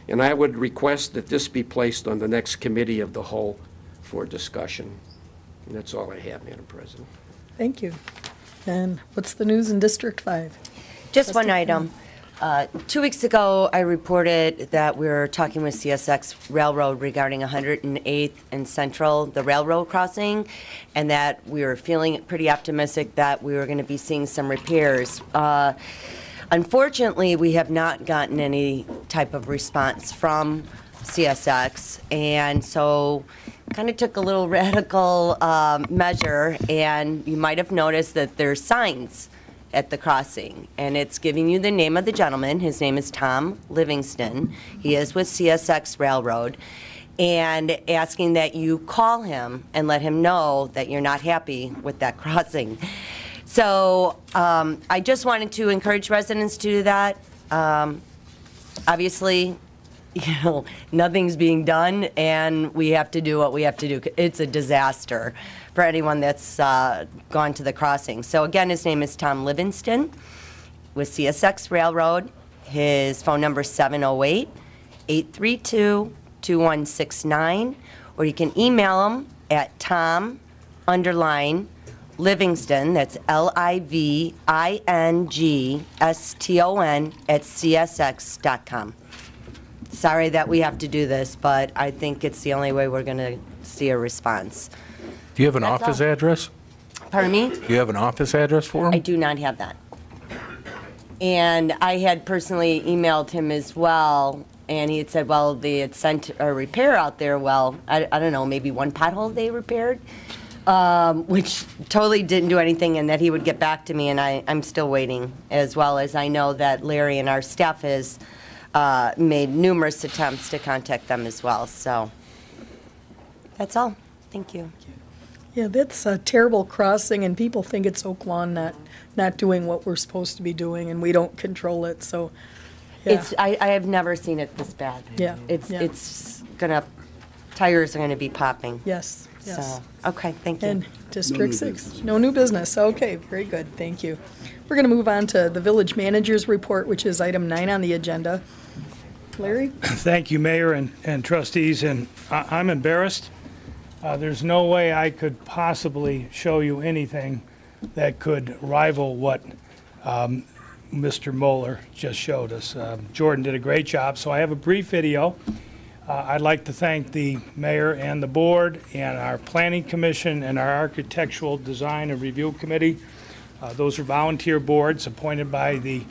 [SPEAKER 3] And I would request that this be placed on the next committee of the whole for discussion. And that's all I have, Madam President.
[SPEAKER 1] Thank you. And what's the news in District 5?
[SPEAKER 15] Just one item. 2 weeks ago, I reported that we were talking with CSX Railroad regarding 108th and Central, the railroad crossing, and that we were feeling pretty optimistic that we were going to be seeing some repairs. Unfortunately, we have not gotten any type of response from CSX, and so kind of took a little radical measure, and you might have noticed that there's signs at the crossing, and it's giving you the name of the gentleman. His name is Tom Livingston. He is with CSX Railroad, and asking that you call him and let him know that you're not happy with that crossing. So I just wanted to encourage residents to do that. Obviously, you know, nothing's being done, and we have to do what we have to do. It's a disaster for anyone that's gone to the crossing. So again, his name is Tom Livingston with CSX Railroad. His phone number is 708-832-2169, or you can email him at Tom_Livingston, that's Livingston @csx.com. Sorry that we have to do this, but I think it's the only way we're going to see a response.
[SPEAKER 12] Do you have an
[SPEAKER 15] That's
[SPEAKER 12] office
[SPEAKER 15] all.
[SPEAKER 12] address?
[SPEAKER 15] Pardon me?
[SPEAKER 12] Do you have an office address for him?
[SPEAKER 15] I do not have that. And I had personally emailed him as well, and he had said, well, they had sent a repair out there. Well, I don't know, maybe one pothole they repaired, which totally didn't do anything, and that he would get back to me, and I'm still waiting, as well as I know that Larry and our staff has made numerous attempts to contact them as well. So that's all. Thank you.
[SPEAKER 1] Yeah, that's a terrible crossing, and people think it's Oak Lawn not doing what we're supposed to be doing, and we don't control it, so, yeah.
[SPEAKER 15] I have never seen it this bad.
[SPEAKER 1] Yeah,
[SPEAKER 15] It's
[SPEAKER 1] yeah.
[SPEAKER 15] tires are gonna be popping.
[SPEAKER 1] Yes, yes.
[SPEAKER 15] So, okay, thank you.
[SPEAKER 1] And District 6, no new business. Okay, very good, thank you. We're going to move on to the village manager's report, which is item 9 on the agenda. Larry?
[SPEAKER 16] Thank you, Mayor and trustees, and I'm embarrassed. There's no way I could possibly show you anything that could rival what Mr. Moeller just showed us. Jordan did a great job, so I have a brief video. I'd like to thank the mayor and the board and our planning commission and our architectural design and review committee. Those are volunteer boards appointed by the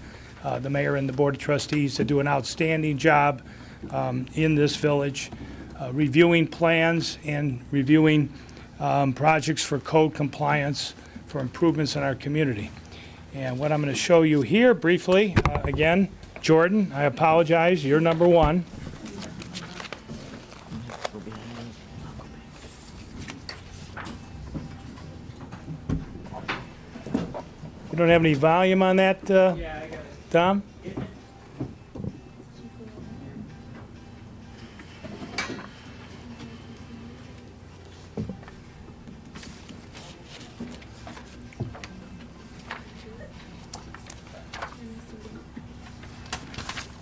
[SPEAKER 16] mayor and the board of trustees to do an outstanding job in this village, reviewing plans and reviewing projects for code compliance for improvements in our community. And what I'm going to show you here briefly, again, Jordan, I apologize, you're number 1. You don't have any volume on that, yeah, I got it. Tom?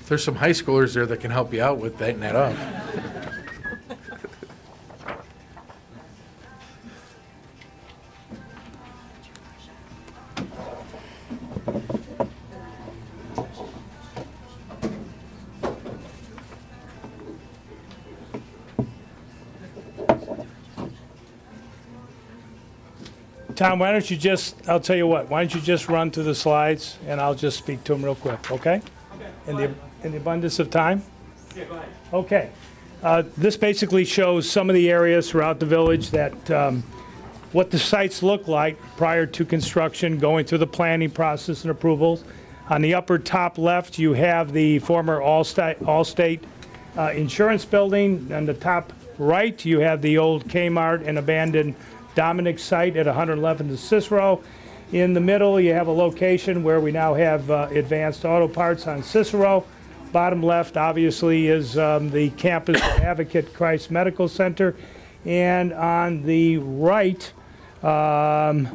[SPEAKER 12] There's some high schoolers there that can help you out with that and that up.
[SPEAKER 16] Tom, why don't you just, I'll tell you what, why don't you just run through the slides, and I'll just speak to them real quick, okay? In the abundance of time?
[SPEAKER 17] Yeah, go ahead.
[SPEAKER 16] Okay. This basically shows some of the areas throughout the village that, what the sites look like prior to construction, going through the planning process and approvals. On the upper top left, you have the former Allstate Insurance Building. On the top right, you have the old Kmart and abandoned Dominic site at 111 to Cicero. In the middle, you have a location where we now have Advanced Auto Parts on Cicero. Bottom left, obviously, is the campus of Advocate Christ Medical Center. And on the right, my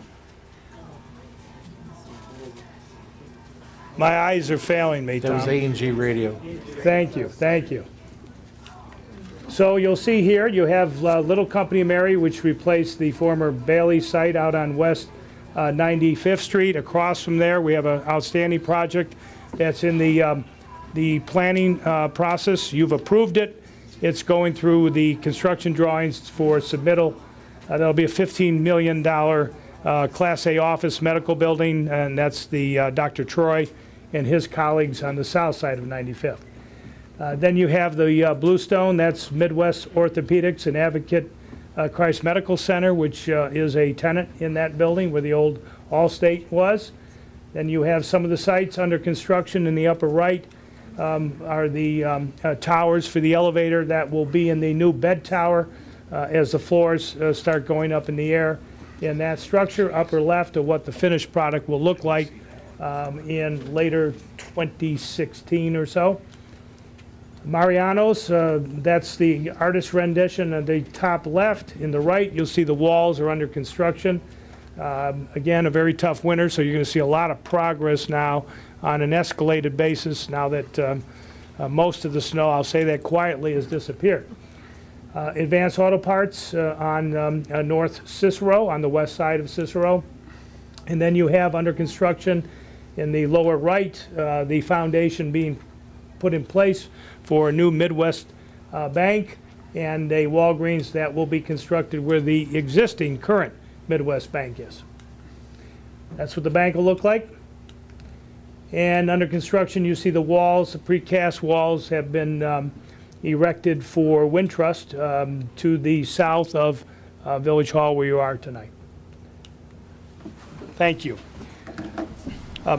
[SPEAKER 16] eyes are failing me, Tom.
[SPEAKER 12] That was A&G Radio.
[SPEAKER 16] Thank you, thank you. So you'll see here, you have Little Company of Mary, which replaced the former Bailey site out on West 95th Street. Across from there, we have an outstanding project that's in the planning process. You've approved it. It's going through the construction drawings for submittal. That'll be a $15 million Class A office medical building, and that's the Dr. Troy and his colleagues on the south side of 95th. Then you have the Bluestone, that's Midwest Orthopedics and Advocate Christ Medical Center, which is a tenant in that building where the old Allstate was. Then you have some of the sites under construction in the upper right are the towers for the elevator that will be in the new bed tower as the floors start going up in the air. In that structure, upper left, of what the finished product will look like in later 2016 or so. Mariano's, that's the artist rendition at the top left. In the right, you'll see the walls are under construction. Again, a very tough winter, so you're going to see a lot of progress now on an escalated basis now that most of the snow, I'll say that quietly, has disappeared. Advanced Auto Parts on North Cicero, on the west side of Cicero. And then you have under construction in the lower right, the foundation being put in place for a new Midwest bank and a Walgreens that will be constructed where the existing current Midwest bank is. That's what the bank will look like. And under construction, you see the walls, the precast walls have been erected for Wintrust to the south of Village Hall where you are tonight. Thank you.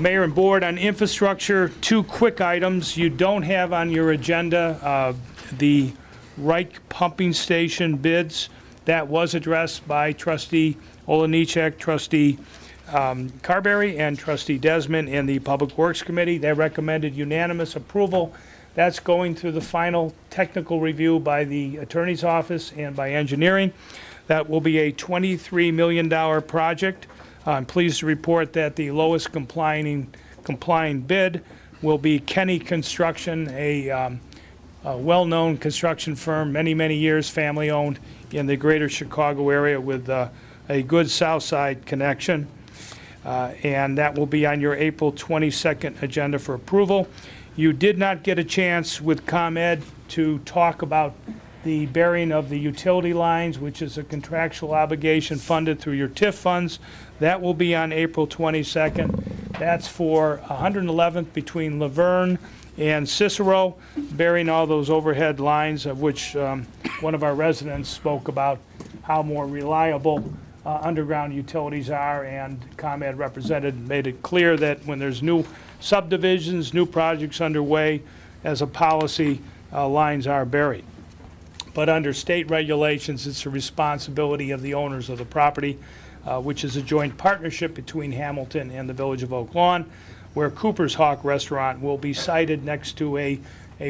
[SPEAKER 16] Mayor and Board, on infrastructure, two quick items. You don't have on your agenda the Reich pumping station bids. That was addressed by Trustee Olenichek, Trustee Carberry, and Trustee Desmond in the Public Works Committee. They recommended unanimous approval. That's going through the final technical review by the Attorney's Office and by engineering. That will be a $23 million project. I'm pleased to report that the lowest complying bid will be Kenny Construction, a well-known construction firm, many years, family-owned in the greater Chicago area with a good South Side connection. And that will be on your April 22nd agenda for approval. You did not get a chance with ComEd to talk about the burying of the utility lines, which is a contractual obligation funded through your TIF funds. That will be on April 22nd. That's for 111th between Laverne and Cicero, burying all those overhead lines, of which one of our residents spoke about how more reliable underground utilities are, and ComEd made it clear that when there's new subdivisions, new projects underway, as a policy, lines are buried. But under state regulations, it's the responsibility of the owners of the property, which is a joint partnership between Hamilton and the Village of Oak Lawn, where Cooper's Hawk Restaurant will be sited next to a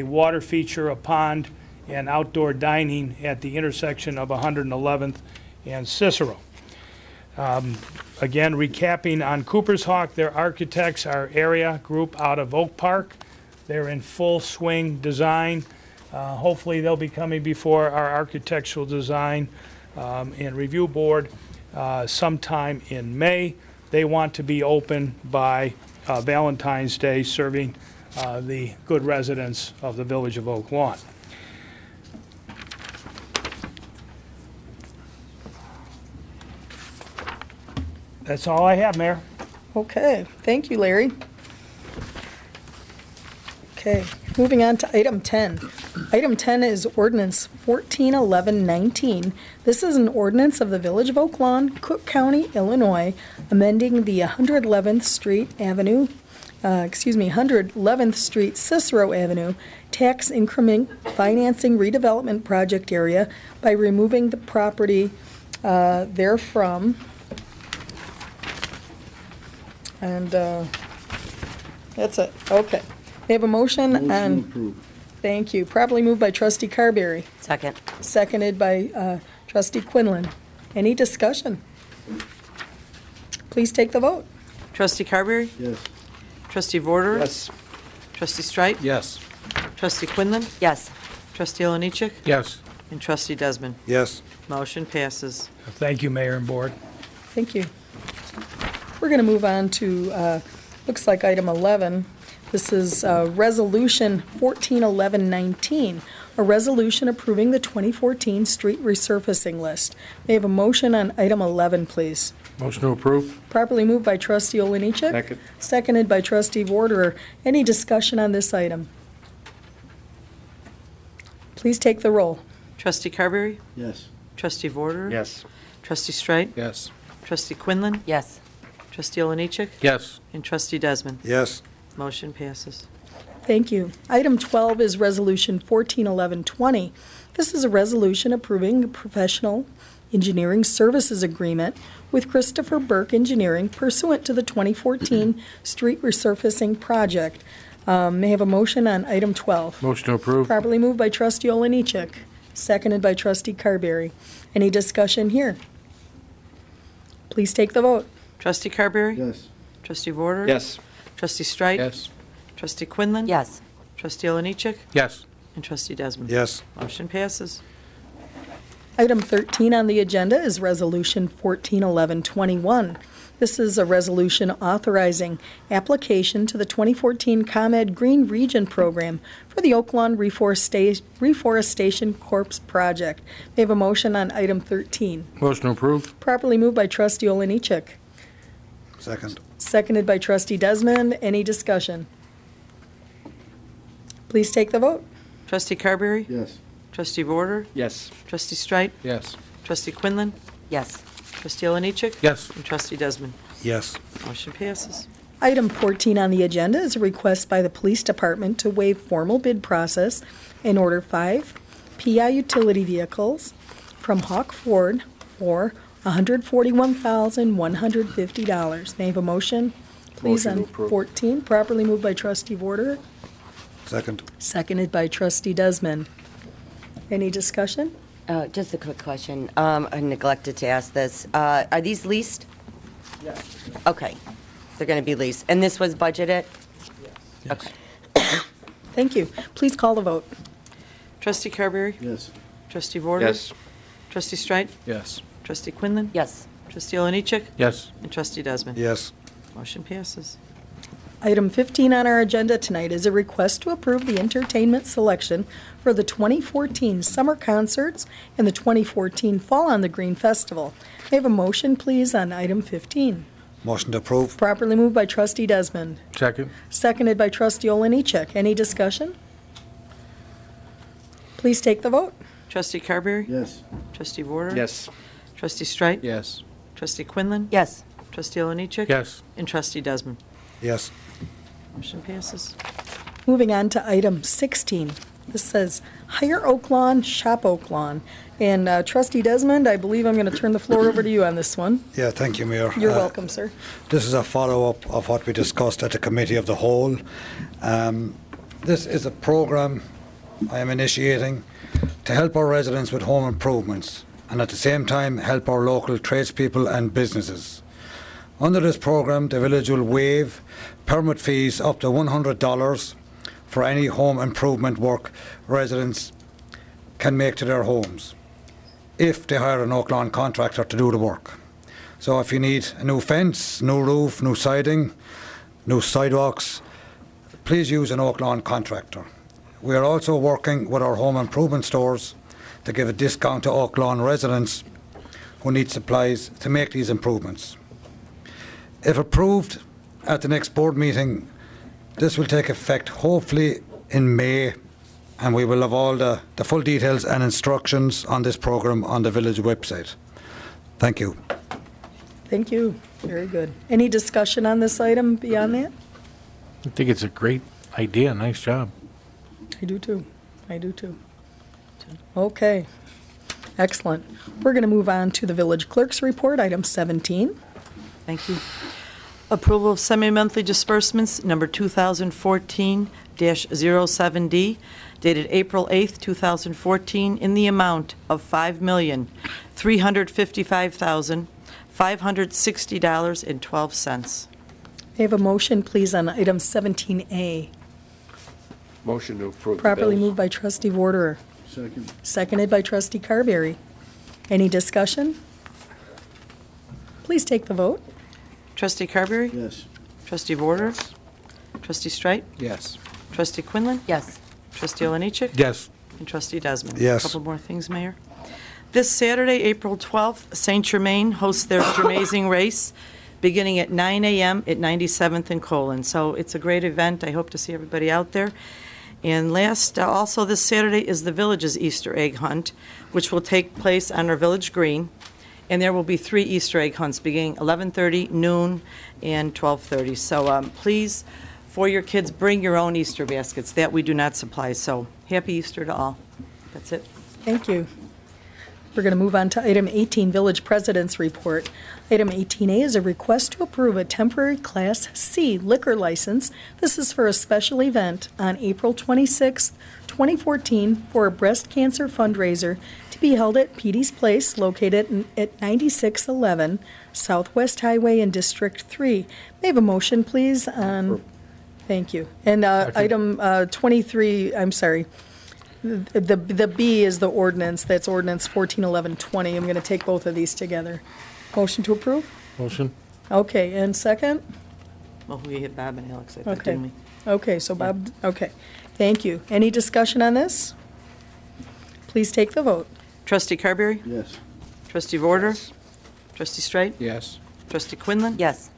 [SPEAKER 16] water feature, a pond, and outdoor dining at the intersection of 111th and Cicero. Again, recapping on Cooper's Hawk, their architects are Area Group out of Oak Park. They're in full swing design. Hopefully they'll be coming before our architectural design and review board sometime in May. They want to be open by Valentine's Day, serving the good residents of the Village of Oak Lawn. That's all I have, Mayor.
[SPEAKER 1] Okay, thank you, Larry. Okay, moving on to item 10. Item 10 is ordinance 141119. This is an ordinance of the Village of Oak Lawn, Cook County, Illinois, amending the 111th Street 111th Street Cicero Avenue tax increment financing redevelopment project area by removing the property therefrom. And that's it. Okay. We have a motion and thank you. Properly moved by Trustee Carberry.
[SPEAKER 15] Second.
[SPEAKER 1] Seconded by Trustee Quinlan. Any discussion? Please take the vote.
[SPEAKER 2] Trustee Carberry?
[SPEAKER 3] Yes.
[SPEAKER 2] Trustee Vorder?
[SPEAKER 3] Yes.
[SPEAKER 2] Trustee Streit?
[SPEAKER 9] Yes.
[SPEAKER 2] Trustee Quinlan?
[SPEAKER 15] Yes.
[SPEAKER 2] Trustee Oliniechek?
[SPEAKER 12] Yes.
[SPEAKER 2] And Trustee Desmond?
[SPEAKER 13] Yes.
[SPEAKER 2] Motion passes.
[SPEAKER 16] Thank you, Mayor and Board.
[SPEAKER 1] Thank you. We're going to move on to, looks like item 11. This is Resolution 141119, a resolution approving the 2014 street resurfacing list. May I have a motion on item 11, please?
[SPEAKER 12] Motion to approve.
[SPEAKER 1] Properly moved by Trustee Oliniechek.
[SPEAKER 12] Second.
[SPEAKER 1] Seconded by Trustee Vorderer. Any discussion on this item? Please take the roll.
[SPEAKER 2] Trustee Carberry?
[SPEAKER 3] Yes.
[SPEAKER 2] Trustee Vorder?
[SPEAKER 3] Yes.
[SPEAKER 2] Trustee Streit?
[SPEAKER 9] Yes.
[SPEAKER 2] Trustee Quinlan?
[SPEAKER 15] Yes.
[SPEAKER 2] Trustee Oliniechek?
[SPEAKER 12] Yes.
[SPEAKER 2] And Trustee Desmond?
[SPEAKER 13] Yes.
[SPEAKER 2] Motion passes.
[SPEAKER 1] Thank you. Item 12 is Resolution 141120. This is a resolution approving a professional engineering services agreement with Christopher Burke Engineering pursuant to the 2014 street resurfacing project. May I have a motion on item 12?
[SPEAKER 12] Motion to approve.
[SPEAKER 1] Properly moved by Trustee Oliniechek, seconded by Trustee Carberry. Any discussion here? Please take the vote.
[SPEAKER 2] Trustee Carberry?
[SPEAKER 3] Yes.
[SPEAKER 2] Trustee Vorder?
[SPEAKER 3] Yes.
[SPEAKER 2] Trustee Streit?
[SPEAKER 9] Yes.
[SPEAKER 2] Trustee Quinlan?
[SPEAKER 15] Yes.
[SPEAKER 2] Trustee Oliniechek?
[SPEAKER 12] Yes.
[SPEAKER 2] And Trustee Desmond?
[SPEAKER 13] Yes.
[SPEAKER 2] Motion passes.
[SPEAKER 1] Item 13 on the agenda is Resolution 141121. This is a resolution authorizing application to the 2014 ComEd Green Region Program for the Oak Lawn Reforestation Corps project. May I have a motion on item 13?
[SPEAKER 12] Motion to approve.
[SPEAKER 1] Properly moved by Trustee Oliniechek,
[SPEAKER 13] Second.
[SPEAKER 1] seconded by Trustee Desmond. Any discussion? Please take the vote.
[SPEAKER 2] Trustee Carberry?
[SPEAKER 3] Yes.
[SPEAKER 2] Trustee Vorder?
[SPEAKER 3] Yes.
[SPEAKER 2] Trustee Streit?
[SPEAKER 9] Yes.
[SPEAKER 2] Trustee Quinlan?
[SPEAKER 15] Yes.
[SPEAKER 2] Trustee Oliniechek?
[SPEAKER 12] Yes.
[SPEAKER 2] And Trustee Desmond?
[SPEAKER 13] Yes.
[SPEAKER 2] Motion passes.
[SPEAKER 1] Item 14 on the agenda is a request by the Police Department to waive formal bid process and order 5 PI utility vehicles from Hawk Ford for $141,150. May I have a motion, please,
[SPEAKER 3] Motion to
[SPEAKER 1] on
[SPEAKER 3] approve.
[SPEAKER 1] 14? Properly moved by Trustee Vorder,
[SPEAKER 13] Second.
[SPEAKER 1] seconded by Trustee Desmond. Any discussion?
[SPEAKER 15] Just a quick question. I neglected to ask this. Are these leased?
[SPEAKER 3] Yes.
[SPEAKER 15] Okay. They're going to be leased. And this was budgeted?
[SPEAKER 12] Yes.
[SPEAKER 15] Okay.
[SPEAKER 1] Thank you. Please call the vote.
[SPEAKER 2] Trustee Carberry?
[SPEAKER 3] Yes.
[SPEAKER 2] Trustee Vorder?
[SPEAKER 3] Yes.
[SPEAKER 2] Trustee Streit?
[SPEAKER 9] Yes.
[SPEAKER 2] Trustee Quinlan?
[SPEAKER 15] Yes.
[SPEAKER 2] Trustee Oliniechek?
[SPEAKER 12] Yes.
[SPEAKER 2] And Trustee Desmond?
[SPEAKER 13] Yes.
[SPEAKER 2] Motion passes.
[SPEAKER 1] Item 15 on our agenda tonight is a request to approve the entertainment selection for the 2014 summer concerts and the 2014 Fall on the Green Festival. May I have a motion, please, on item 15?
[SPEAKER 13] Motion to approve.
[SPEAKER 1] Properly moved by Trustee Desmond,
[SPEAKER 12] Second.
[SPEAKER 1] seconded by Trustee Oliniechek. Any discussion? Please take the vote.
[SPEAKER 2] Trustee Carberry?
[SPEAKER 3] Yes.
[SPEAKER 2] Trustee Vorder?
[SPEAKER 3] Yes.
[SPEAKER 2] Trustee Streit?
[SPEAKER 9] Yes.
[SPEAKER 2] Trustee Quinlan?
[SPEAKER 15] Yes.
[SPEAKER 2] Trustee Oliniechek?
[SPEAKER 12] Yes.
[SPEAKER 2] And Trustee Desmond?
[SPEAKER 13] Yes.
[SPEAKER 2] Motion passes.
[SPEAKER 1] Moving on to item 16. This says, hire Oak Lawn, shop Oak Lawn. And Trustee Desmond, I believe I'm going to turn the floor over to you on this one.
[SPEAKER 13] Yeah, thank you, Mayor.
[SPEAKER 1] You're welcome, sir.
[SPEAKER 13] This is a follow-up of what we discussed at the Committee of the Whole. This is a program I am initiating to help our residents with home improvements and at the same time help our local tradespeople and businesses. Under this program, the village will waive permit fees up to $100 for any home improvement work residents can make to their homes if they hire an Oak Lawn contractor to do the work. So if you need a new fence, new roof, new siding, new sidewalks, please use an Oak Lawn contractor. We are also working with our home improvement stores to give a discount to Oak Lawn residents who need supplies to make these improvements. If approved at the next board meeting, this will take effect hopefully in May, and we will have all the full details and instructions on this programme on the village website. Thank you.
[SPEAKER 1] Thank you. Very good. Any discussion on this item beyond that?
[SPEAKER 12] I think it's a great idea. Nice job.
[SPEAKER 1] I do too. I do too. Okay. Excellent. We're going to move on to the village clerk's report, item 17.
[SPEAKER 2] Thank you. Approval of semi-monthly disbursements, number 2014-07D, dated April 8th, 2014, in the amount of $5,355,560.12.
[SPEAKER 1] May I have a motion, please, on item 17A?
[SPEAKER 3] Motion to approve the
[SPEAKER 1] Properly
[SPEAKER 3] bills.
[SPEAKER 1] moved by trustee Warderer.
[SPEAKER 5] Second.
[SPEAKER 1] Seconded by trustee Carberry. Any discussion? Please take the vote.
[SPEAKER 2] Trustee Carberry?
[SPEAKER 5] Yes.
[SPEAKER 2] Trustee Vorder? Trustee Streit?
[SPEAKER 9] Yes.
[SPEAKER 2] Trustee Quinlan?
[SPEAKER 15] Yes.
[SPEAKER 2] Trustee Olenichek?
[SPEAKER 12] Yes.
[SPEAKER 2] And Trustee Desmond?
[SPEAKER 13] Yes.
[SPEAKER 2] A couple more things, Mayor. This Saturday, April 12th, St. Germain hosts their Germaising race beginning at 9 a.m. at 97th and Colon. So it's a great event. I hope to see everybody out there. And last, also this Saturday is the village's Easter egg hunt, which will take place on our village green. And there will be 3 Easter egg hunts beginning 11:30, noon, and 12:30. So please, for your kids, bring your own Easter baskets. That we do not supply. So happy Easter to all. That's it.
[SPEAKER 1] Thank you. We're going to move on to item 18, Village President's Report. Item 18A is a request to approve a temporary Class C liquor license. This is for a special event on April 26, 2014, for a breast cancer fundraiser to be held at Petey's Place, located at 9611 Southwest Highway in District 3. May I have a motion, please? Thank you. And item 23, I'm sorry. The B is the ordinance. That's ordinance 141120. I'm going to take both of these together. Motion to approve?
[SPEAKER 12] Motion.
[SPEAKER 1] Okay, and second?
[SPEAKER 2] Well, we hit Bob and Alex, I think,
[SPEAKER 1] Okay.
[SPEAKER 2] didn't we?
[SPEAKER 1] Okay, so Bob, okay. Thank you. Any discussion on this? Please take the vote.
[SPEAKER 2] Trustee Carberry?
[SPEAKER 5] Yes.
[SPEAKER 2] Trustee Vorder? Trustee Streit?
[SPEAKER 9] Yes.
[SPEAKER 2] Trustee Quinlan?
[SPEAKER 15] Yes.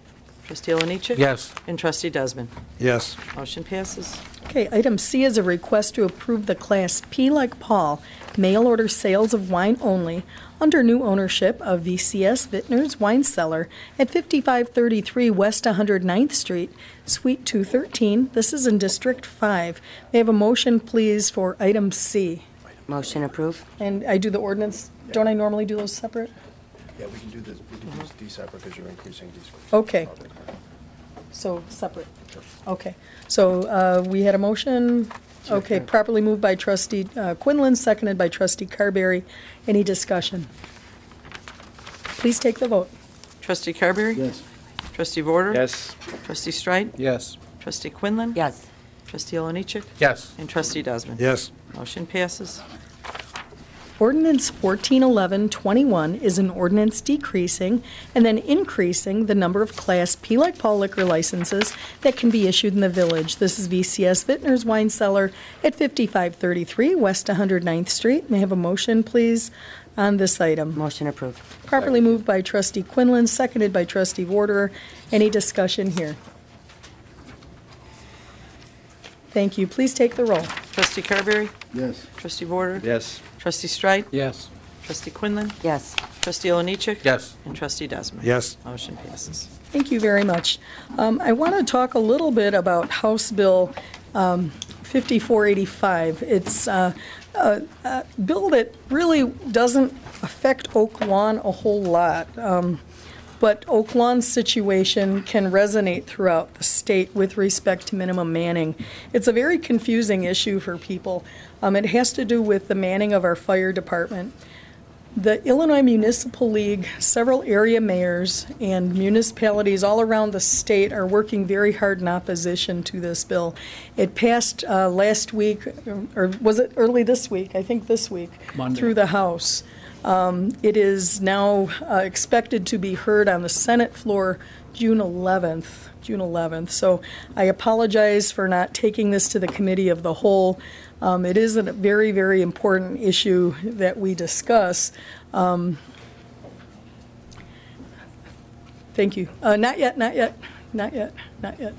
[SPEAKER 2] Trustee Olenichek?
[SPEAKER 12] Yes.
[SPEAKER 2] And Trustee Desmond?
[SPEAKER 13] Yes.
[SPEAKER 2] Motion passes.
[SPEAKER 1] Okay, item C is a request to approve the Class P like Paul mail order sales of wine only under new ownership of VCS Vintners Wine Cellar at 5533 West 109th Street, Suite 213. This is in District 5. May I have a motion, please, for item C?
[SPEAKER 15] Motion approved.
[SPEAKER 1] And I do the ordinance, don't I normally do those separate?
[SPEAKER 14] Yeah, we can do this, we can do these separate because you're increasing these.
[SPEAKER 1] Okay. So separate? Okay. So we had a motion, okay, properly moved by trustee Quinlan, seconded by trustee Carberry. Any discussion? Please take the vote.
[SPEAKER 2] Trustee Carberry?
[SPEAKER 5] Yes.
[SPEAKER 2] Trustee Vorder?
[SPEAKER 3] Yes.
[SPEAKER 2] Trustee Streit?
[SPEAKER 9] Yes.
[SPEAKER 2] Trustee Quinlan?
[SPEAKER 15] Yes.
[SPEAKER 2] Trustee Olenichek?
[SPEAKER 12] Yes.
[SPEAKER 2] And Trustee Desmond?
[SPEAKER 13] Yes.
[SPEAKER 2] Motion passes.
[SPEAKER 1] Ordinance 141121 is an ordinance decreasing and then increasing the number of Class P like Paul liquor licenses that can be issued in the village. This is VCS Vintners Wine Cellar at 5533 West 109th Street. May I have a motion, please, on this item?
[SPEAKER 15] Motion approved.
[SPEAKER 1] Properly moved by trustee Quinlan, seconded by trustee Warderer. Any discussion here? Thank you. Please take the roll.
[SPEAKER 2] Trustee Carberry?
[SPEAKER 5] Yes.
[SPEAKER 2] Trustee Vorder?
[SPEAKER 3] Yes.
[SPEAKER 2] Trustee Streit?
[SPEAKER 9] Yes.
[SPEAKER 2] Trustee Quinlan?
[SPEAKER 15] Yes.
[SPEAKER 2] Trustee Olenichek?
[SPEAKER 12] Yes.
[SPEAKER 2] And Trustee Desmond?
[SPEAKER 13] Yes.
[SPEAKER 2] Motion passes.
[SPEAKER 1] Thank you very much. I want to talk a little bit about House Bill 5485. It's a bill that really doesn't affect Oak Lawn a whole lot. But Oak Lawn's situation can resonate throughout the state with respect to minimum manning. It's a very confusing issue for people. It has to do with the manning of our fire department. The Illinois Municipal League, several area mayors, and municipalities all around the state are working very hard in opposition to this bill. It passed last week, or was it early this week? I think this week,
[SPEAKER 9] Monday.
[SPEAKER 1] through the House. It is now expected to be heard on the Senate floor June 11th. So I apologize for not taking this to the committee of the whole. It is a very, very important issue that we discuss. Thank you. Not yet, not yet, not yet, not yet.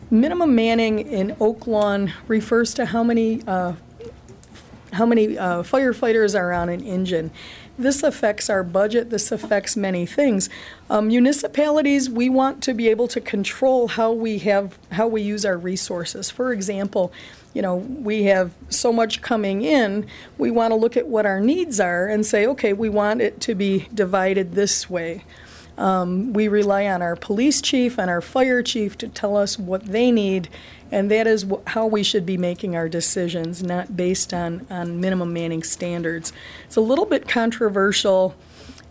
[SPEAKER 1] Minimum manning in Oak Lawn refers to how many firefighters are on an engine. This affects our budget. This affects many things. Municipalities, we want to be able to control how we use our resources. For example, you know, we have so much coming in. We want to look at what our needs are and say, okay, we want it to be divided this way. We rely on our police chief and our fire chief to tell us what they need, and that is how we should be making our decisions, not based on minimum manning standards. It's a little bit controversial.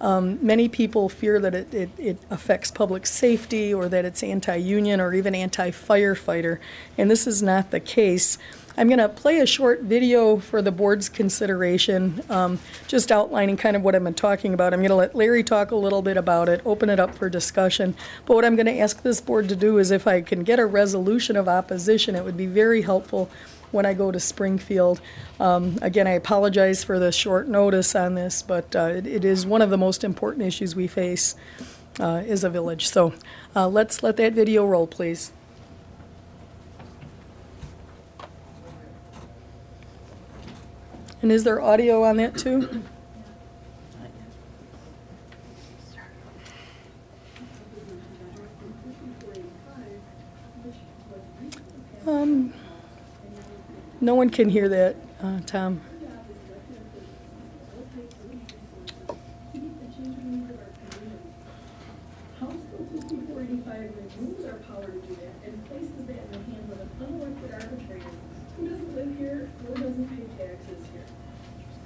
[SPEAKER 1] Many people fear that it affects public safety or that it's anti-union or even anti-firefighter, and this is not the case. I'm going to play a short video for the board's consideration, just outlining kind of what I've been talking about. I'm going to let Larry talk a little bit about it, open it up for discussion. But what I'm going to ask this board to do is if I can get a resolution of opposition, it would be very helpful when I go to Springfield. Again, I apologize for the short notice on this, but it is one of the most important issues we face as a village. So let's let that video roll, please. And is there audio on that too? No one can hear that, Tom.
[SPEAKER 17] House Bill 5485 removes our power to do that and places that in the hands of an unelected arbitrator who doesn't live here or doesn't pay taxes here.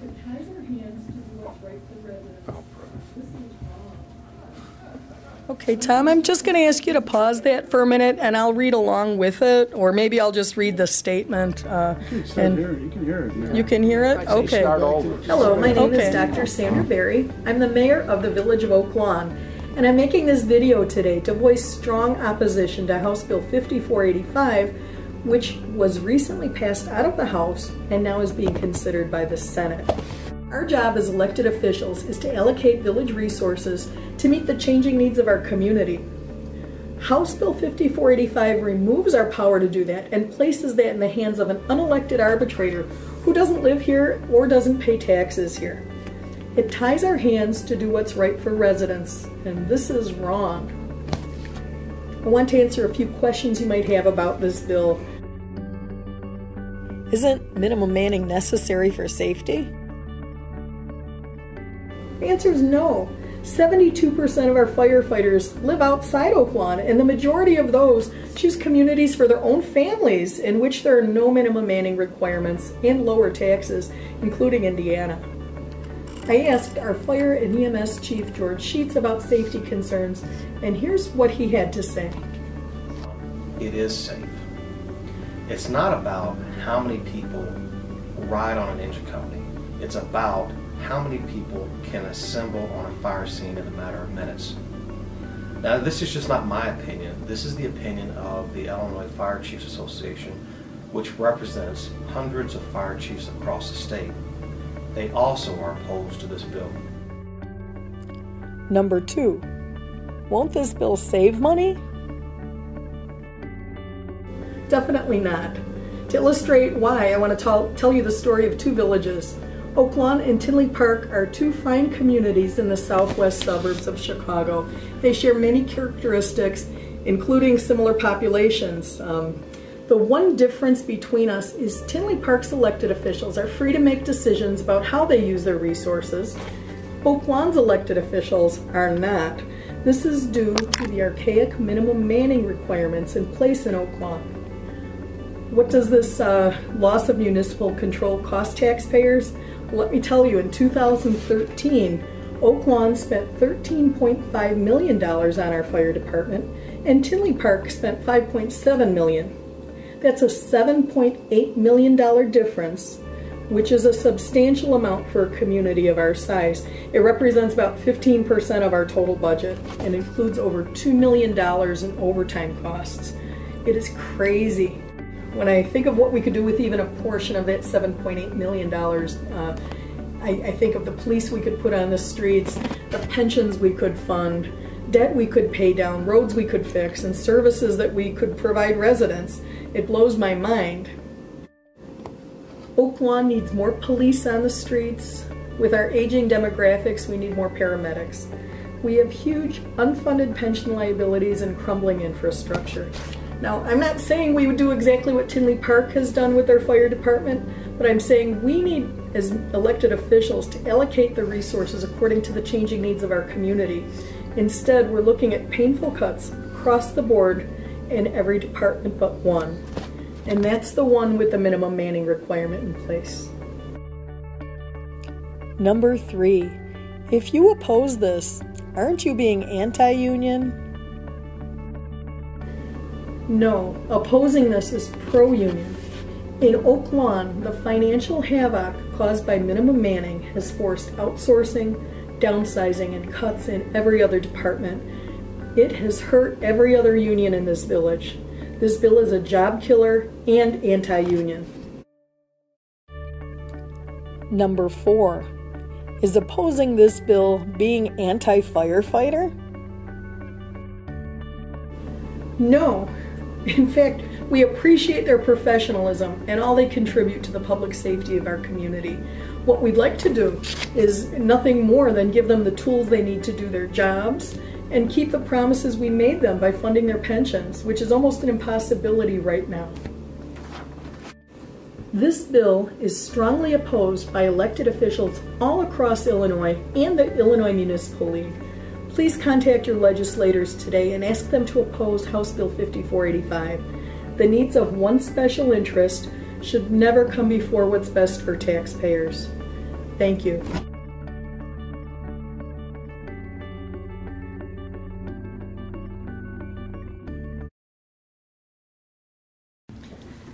[SPEAKER 17] It ties our hands to do what's right for residents. This is wrong.
[SPEAKER 1] Okay, Tom, I'm just going to ask you to pause that for a minute, and I'll read along with it, or maybe I'll just read the statement.
[SPEAKER 18] You can hear it.
[SPEAKER 1] You can hear it? Okay.
[SPEAKER 17] Hello, my name is Dr. Sandra Berry. I'm the mayor of the Village of Oak Lawn, and I'm making this video today to voice strong opposition to House Bill 5485, which was recently passed out of the House and now is being considered by the Senate. Our job as elected officials is to allocate village resources to meet the changing needs of our community. House Bill 5485 removes our power to do that and places that in the hands of an unelected arbitrator who doesn't live here or doesn't pay taxes here. It ties our hands to do what's right for residents, and this is wrong. I want to answer a few questions you might have about this bill. Isn't minimum manning necessary for safety? The answer is no. 72% of our firefighters live outside Oak Lawn, and the majority of those choose communities for their own families in which there are no minimum manning requirements and lower taxes, including Indiana. I asked our fire and EMS chief, George Sheets, about safety concerns, and here's what he had to say.
[SPEAKER 19] It is safe. It's not about how many people ride on an engine company. It's about how many people can assemble on a fire scene in a matter of minutes. Now, this is just not my opinion. This is the opinion of the Illinois Fire Chiefs Association, which represents hundreds of fire chiefs across the state. They also are opposed to this bill.
[SPEAKER 1] Number 2, won't this bill save money? Definitely not. To illustrate why, I want to tell you the story of 2 villages. Oak Lawn and Tinley Park are 2 fine communities in the southwest suburbs of Chicago. They share many characteristics, including similar populations. The one difference between us is Tinley Park's elected officials are free to make decisions about how they use their resources. Oak Lawn's elected officials are not. This is due to the archaic minimum manning requirements in place in Oak Lawn. What does this loss of municipal control cost taxpayers? Well, let me tell you, in 2013, Oak Lawn spent $13.5 million on our fire department, and Tinley Park spent $5.7 million. That's a $7.8 million difference, which is a substantial amount for a community of our size. It represents about 15% of our total budget and includes over $2 million in overtime costs. It is crazy. When I think of what we could do with even a portion of that $7.8 million,
[SPEAKER 17] I think of the police we could put on the streets, the pensions we could fund, debt we could pay down, roads we could fix, and services that we could provide residents. It blows my mind. Oak Lawn needs more police on the streets. With our aging demographics, we need more paramedics. We have huge unfunded pension liabilities and crumbling infrastructure. Now, I'm not saying we would do exactly what Tinley Park has done with their fire department, but I'm saying we need, as elected officials, to allocate the resources according to the changing needs of our community. Instead, we're looking at painful cuts across the board in every department but one. And that's the one with the minimum manning requirement in place. Number 3, if you oppose this, aren't you being anti-union? No, opposing this is pro-union. In Oak Lawn, the financial havoc caused by minimum manning has forced outsourcing, downsizing, and cuts in every other department. It has hurt every other union in this village. This bill is a job killer and anti-union. Number 4, is opposing this bill being anti-firefighter? No. In fact, we appreciate their professionalism and all they contribute to the public safety of our community. What we'd like to do is nothing more than give them the tools they need to do their jobs and keep the promises we made them by funding their pensions, which is almost an impossibility right now. This bill is strongly opposed by elected officials all across Illinois and the Illinois Municipal League. Please contact your legislators today and ask them to oppose House Bill 5485. The needs of one special interest should never come before what's best for taxpayers. Thank you.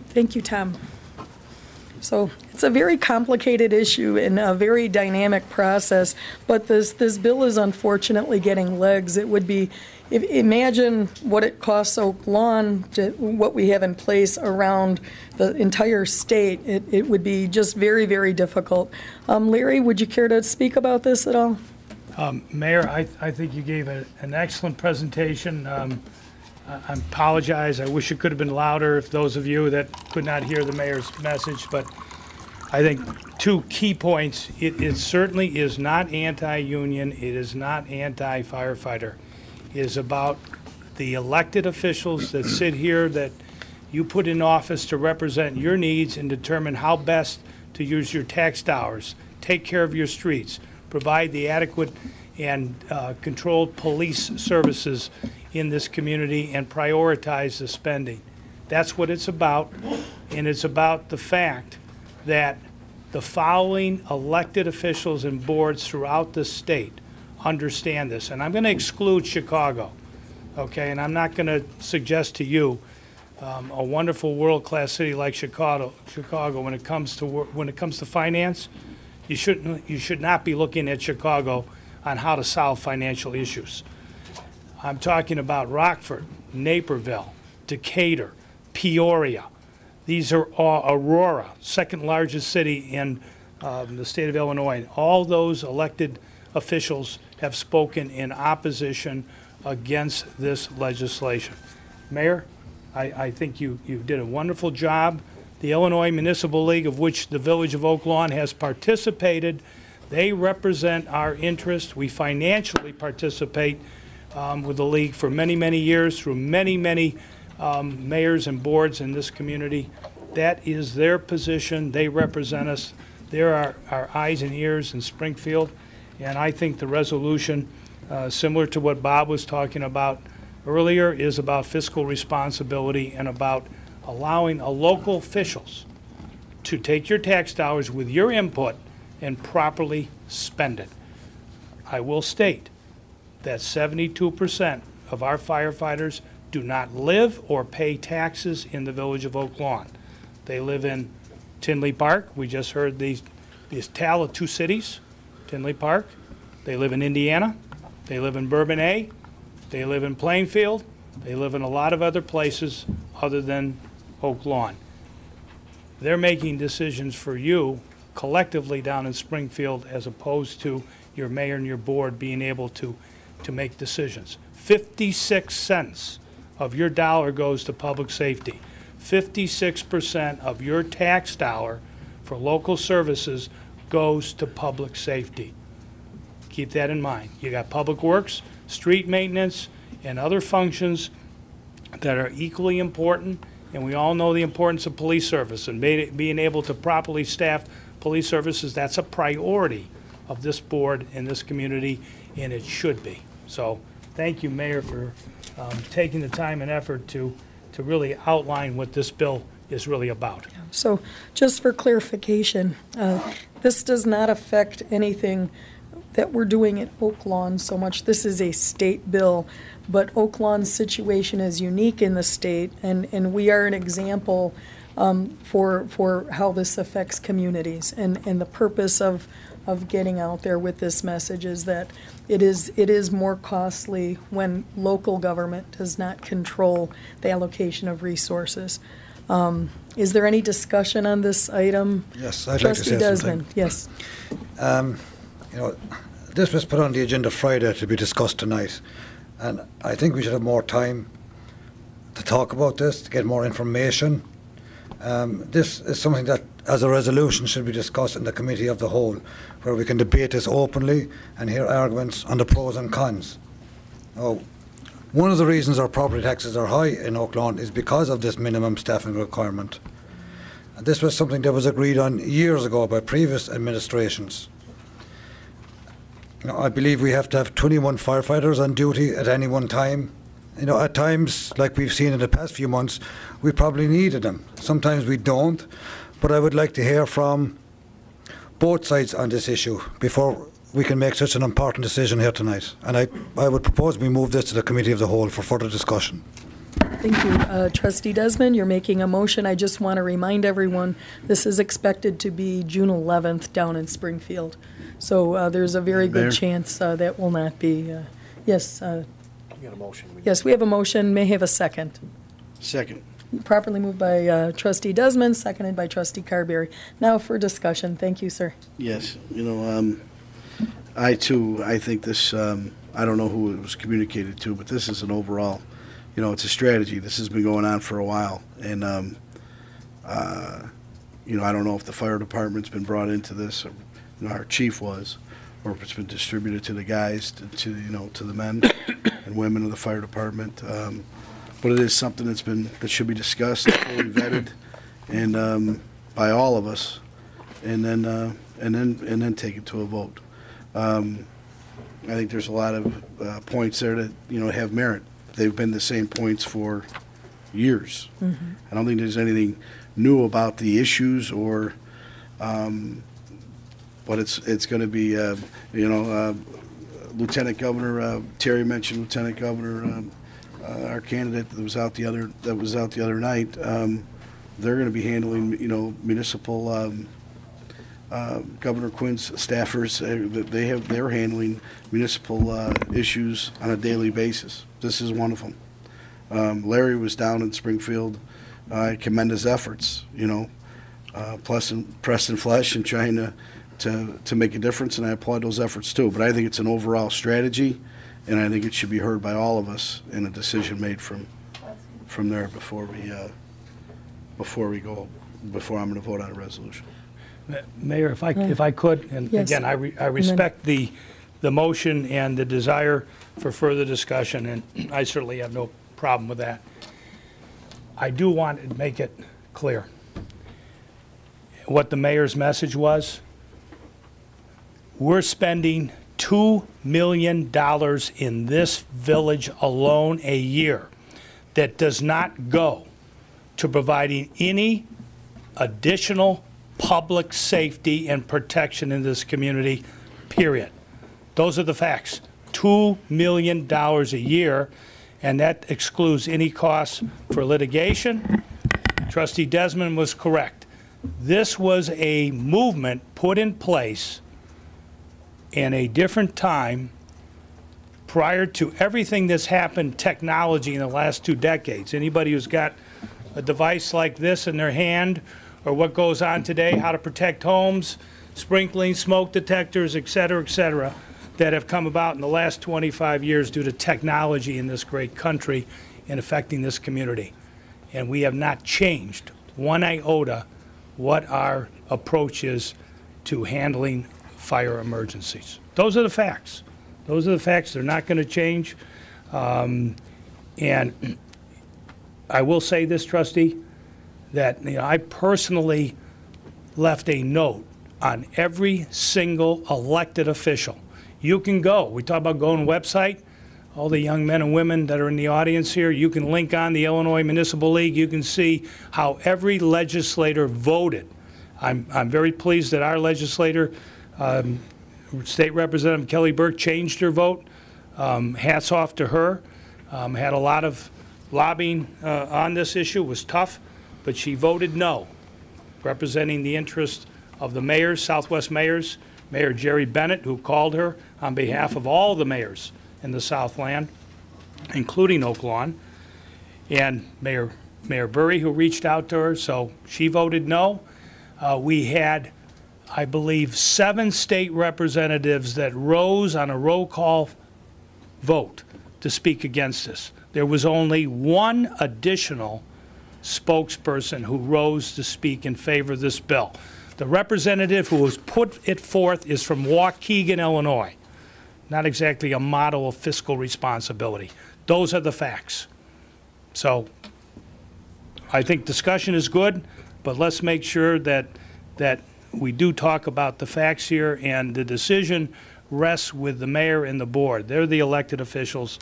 [SPEAKER 17] Thank you, Tom. So it's a very complicated issue and a very dynamic process, but this bill is unfortunately getting legs. It would be, imagine what it costs Oak Lawn, what we have in place around the entire state. It would be just very, very difficult. Larry, would you care to speak about this at all?
[SPEAKER 16] Mayor, I think you gave an excellent presentation. I apologize. I wish it could have been louder if those of you that could not hear the mayor's message, but I think 2 key points. It certainly is not anti-union. It is not anti-firefighter. It is about the elected officials that sit here that you put in office to represent your needs and determine how best to use your tax dollars, take care of your streets, provide the adequate and controlled police services in this community, and prioritize the spending. That's what it's about, and it's about the fact that the following elected officials and boards throughout the state understand this. And I'm going to exclude Chicago, okay? And I'm not going to suggest to you a wonderful world-class city like Chicago. When it comes to finance, you should not be looking at Chicago on how to solve financial issues. I'm talking about Rockford, Naperville, Decatur, Peoria. These are Aurora, second largest city in the state of Illinois. All those elected officials have spoken in opposition against this legislation. Mayor, I think you did a wonderful job. The Illinois Municipal League, of which the Village of Oak Lawn has participated, they represent our interest. We financially participate with the league for many, many years through many, many mayors and boards in this community. That is their position. They represent us. They're our eyes and ears in Springfield. And I think the resolution, similar to what Bob was talking about earlier, is about fiscal responsibility and about allowing local officials to take your tax dollars with your input and properly spend it. I will state that 72% of our firefighters do not live or pay taxes in the Village of Oak Lawn. They live in Tinley Park. We just heard these tale of 2 cities, Tinley Park. They live in Indiana. They live in Bourbonnais. They live in Plainfield. They live in a lot of other places other than Oak Lawn. They're making decisions for you collectively down in Springfield as opposed to your mayor and your board being able to make decisions. 56 cents of your dollar goes to public safety. 56% of your tax dollar for local services goes to public safety. Keep that in mind. You got public works, street maintenance, and other functions that are equally important, and we all know the importance of police service and being able to properly staff police services. That's a priority of this board and this community, and it should be. So thank you, Mayor, for taking the time and effort to really outline what this bill is really about.
[SPEAKER 17] So just for clarification, this does not affect anything that we're doing at Oak Lawn so much. This is a state bill, but Oak Lawn's situation is unique in the state, and we are an example for how this affects communities. And the purpose of getting out there with this message is that it is more costly when local government does not control the allocation of resources. Is there any discussion on this item?
[SPEAKER 13] Yes, I'd like to say
[SPEAKER 17] Desmond,
[SPEAKER 13] something.
[SPEAKER 17] yes.
[SPEAKER 13] You know, this was put on the agenda Friday to be discussed tonight, and I think we should have more time to talk about this, to get more information. This is something that, as a resolution, should be discussed in the Committee of the Whole, where we can debate this openly and hear arguments on the pros and cons. Now, one of the reasons our property taxes are high in Oak Lawn is because of this minimum staffing requirement. And this was something that was agreed on years ago by previous administrations. You know, I believe we have to have 21 firefighters on duty at any one time. You know, at times, like we've seen in the past few months, we probably needed them. Sometimes we don't, but I would like to hear from both sides on this issue before we can make such an important decision here tonight. And I would propose we move this to the Committee of the Whole for further discussion.
[SPEAKER 17] Thank you. Trustee Desmond, you're making a motion. I just want to remind everyone, this is expected to be June 11th down in Springfield. So there's a very good chance that will not be. Yes.
[SPEAKER 3] You got a motion.
[SPEAKER 17] Yes, we have a motion. May I have a second?
[SPEAKER 20] Second.
[SPEAKER 17] Properly moved by Trustee Desmond, seconded by Trustee Carberry. Now for discussion. Thank you, sir.
[SPEAKER 20] Yes. You know, I think this, I don't know who it was communicated to, but this is an overall, you know, it's a strategy. This has been going on for a while. And, you know, I don't know if the fire department's been brought into this, or, you know, our chief was, or if it's been distributed to the guys, to you know, to the men and women of the fire department. But it is something that should be discussed, fully vetted, and by all of us, and then take it to a vote. I think there's a lot of points there that, you know, have merit. They've been the same points for years. Mm-hmm. I don't think there's anything new about the issues, or but it's going to be, you know, Lieutenant Governor Terry mentioned Lieutenant Governor, our candidate that was out the other night. They're going to be handling, you know, municipal. Governor Quinn's staffers, they're handling municipal issues on a daily basis. This is one of them. Larry was down in Springfield. I commend his efforts, you know, pressed and flesh and trying to make a difference, and I applaud those efforts too. But I think it's an overall strategy, and I think it should be heard by all of us, and a decision made from there before I'm going to vote on a resolution.
[SPEAKER 16] Mayor, if I could, and yes. Again, I respect the motion and the desire for further discussion, and I certainly have no problem with that. I do want to make it clear what the mayor's message was. We're spending $2 million in this village alone a year that does not go to providing any additional public safety and protection in this community, period. Those are the facts. $2 million a year, and that excludes any costs for litigation. Trustee Desmond was correct. This was a movement put in place in a different time prior to everything that's happened technology in the last 2 decades. Anybody who's got a device like this in their hand, or what goes on today, how to protect homes, sprinkling, smoke detectors, et cetera, that have come about in the last 25 years due to technology in this great country and affecting this community. And we have not changed one iota what our approach is to handling fire emergencies. Those are the facts. Those are the facts. They're not going to change. And I will say this, Trustee, that I personally left a note on every single elected official. You can go. We talk about going website. All the young men and women that are in the audience here, you can link on the Illinois Municipal League. You can see how every legislator voted. I'm very pleased that our legislator, State Representative Kelly Burke, changed her vote. Hats off to her. Had a lot of lobbying on this issue. It was tough, but she voted no, representing the interest of the mayors, Southwest mayors, Mayor Jerry Bennett, who called her on behalf of all the mayors in the Southland, including Oak Lawn, and Mayor Burry, who reached out to her, so she voted no. We had, I believe, 7 state representatives that rose on a roll call vote to speak against this. There was only one additional spokesperson who rose to speak in favor of this bill. The representative who has put it forth is from Waukegan, Illinois. Not exactly a model of fiscal responsibility. Those are the facts. So I think discussion is good, but let's make sure that we do talk about the facts here, and the decision rests with the mayor and the board. They're the elected officials,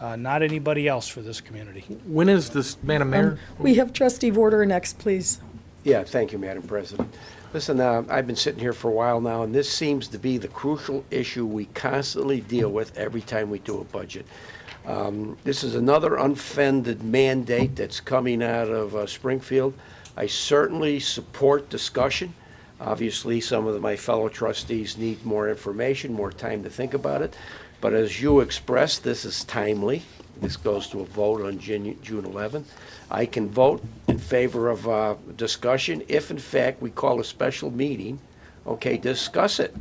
[SPEAKER 16] not anybody else for this community.
[SPEAKER 12] When is this, Madam Mayor?
[SPEAKER 17] We have Trustee Vorder next, please.
[SPEAKER 3] Yeah, thank you, Madam President. Listen, I've been sitting here for a while now, and this seems to be the crucial issue we constantly deal with every time we do a budget. This is another unfunded mandate that's coming out of Springfield. I certainly support discussion. Obviously, some of my fellow trustees need more information, more time to think about it. But as you expressed, this is timely. This goes to a vote on June 11th. I can vote in favor of discussion if, in fact, we call a special meeting, okay, discuss it,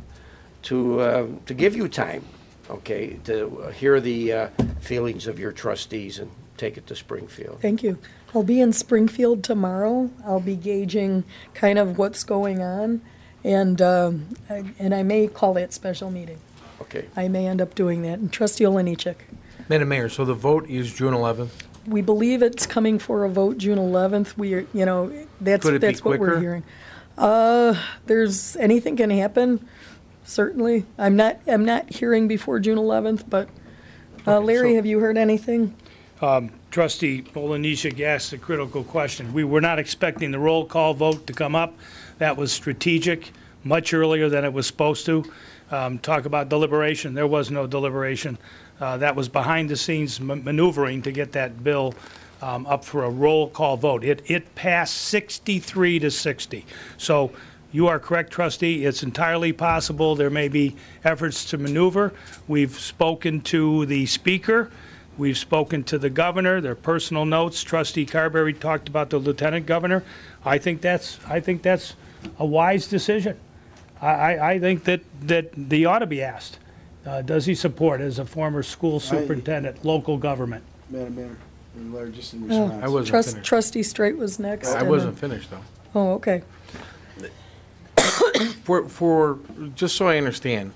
[SPEAKER 3] to give you time, okay, to hear the feelings of your trustees and take it to Springfield.
[SPEAKER 17] Thank you. I'll be in Springfield tomorrow. I'll be gauging kind of what's going on, and I may call that special meeting.
[SPEAKER 3] Okay.
[SPEAKER 17] I may end up doing that. And Trustee Olenichek.
[SPEAKER 12] Madam Mayor, so the vote is June 11th?
[SPEAKER 17] We believe it's coming for a vote June 11th. We are, that's what we're hearing. There's anything can happen. Certainly, I'm not hearing before June 11th. But Larry, have you heard anything?
[SPEAKER 16] Trustee Olenichek asked a critical question. We were not expecting the roll call vote to come up. That was strategic, much earlier than it was supposed to. Talk about deliberation. There was no deliberation. That was behind the scenes maneuvering to get that bill up for a roll call vote. It passed 63 to 60. So you are correct, Trustee. It's entirely possible there may be efforts to maneuver. We've spoken to the Speaker. We've spoken to the Governor. Their personal notes. Trustee Carberry talked about the Lieutenant Governor. I think that's a wise decision. I think that he ought to be asked. Does he support, as a former school superintendent, local government?
[SPEAKER 20] Madam Mayor, and Larry, just in response.
[SPEAKER 12] I wasn't finished.
[SPEAKER 17] Trustee Straight was next.
[SPEAKER 12] I wasn't finished, though.
[SPEAKER 17] Oh, okay.
[SPEAKER 12] For just so I understand,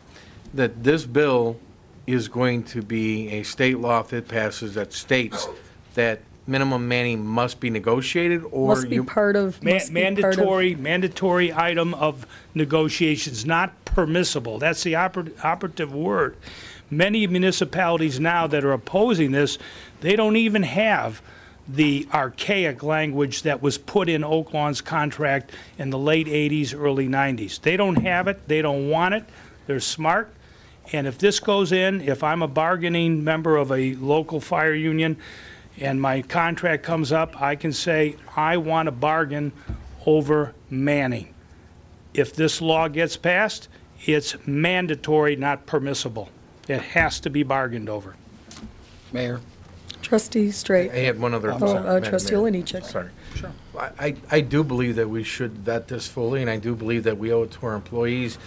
[SPEAKER 12] that this bill is going to be a state law if it passes that states that minimum manning must be negotiated, or
[SPEAKER 17] must be part of
[SPEAKER 16] mandatory item of negotiations, not permissible. That's the operative word. Many municipalities now that are opposing this, they don't even have the archaic language that was put in Oak Lawn's contract in the late 80s, early 90s. They don't have it. They don't want it. They're smart. And if this goes in, if I'm a bargaining member of a local fire union and my contract comes up, I can say, I want to bargain over manning. If this law gets passed, it's mandatory, not permissible. It has to be bargained over.
[SPEAKER 9] Mayor.
[SPEAKER 1] Trustee Straight.
[SPEAKER 12] I had one other.
[SPEAKER 1] Trustee Oliniechek.
[SPEAKER 12] Sorry. Sure. I do believe that we should vet this fully, and I do believe that we owe it to our employees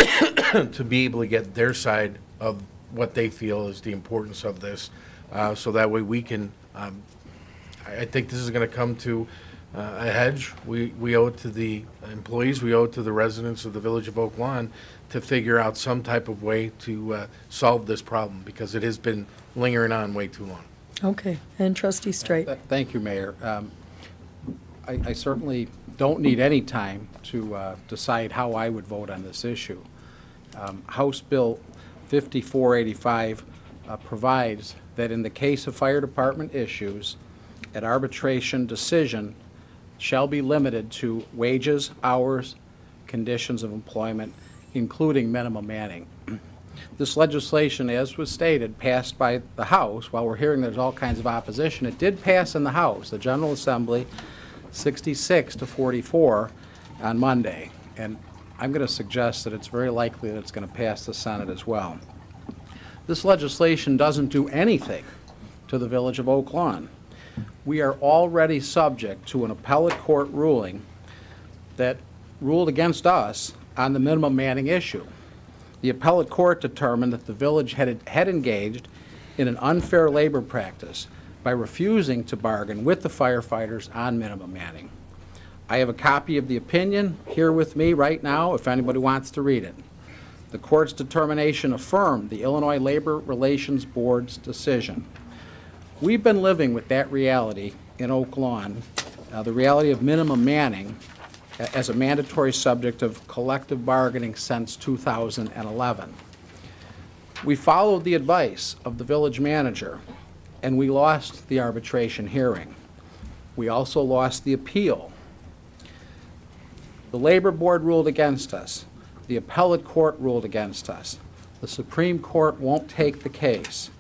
[SPEAKER 12] to be able to get their side of what they feel is the importance of this, so that way we can, I think this is going to come to a hedge. We owe it to the employees, we owe it to the residents of the Village of Oak Lawn to figure out some type of way to solve this problem, because it has been lingering on way too long.
[SPEAKER 1] Okay, and Trustee Straight.
[SPEAKER 9] Thank you, Mayor. I certainly don't need any time to decide how I would vote on this issue. House Bill 5485 provides that in the case of fire department issues, an arbitration decision shall be limited to wages, hours, conditions of employment, including minimum manning. This legislation, as was stated, passed by the House. While we're hearing there's all kinds of opposition, it did pass in the House, the General Assembly, 66 to 44 on Monday. And I'm going to suggest that it's very likely that it's going to pass the Senate as well. This legislation doesn't do anything to the Village of Oak Lawn. We are already subject to an appellate court ruling that ruled against us on the minimum manning issue. The appellate court determined that the village had engaged in an unfair labor practice by refusing to bargain with the firefighters on minimum manning. I have a copy of the opinion here with me right now if anybody wants to read it. The court's determination affirmed the Illinois Labor Relations Board's decision. We've been living with that reality in Oak Lawn, the reality of minimum manning as a mandatory subject of collective bargaining since 2011. We followed the advice of the village manager, and we lost the arbitration hearing. We also lost the appeal. The Labor Board ruled against us. The appellate court ruled against us. The Supreme Court won't take the case.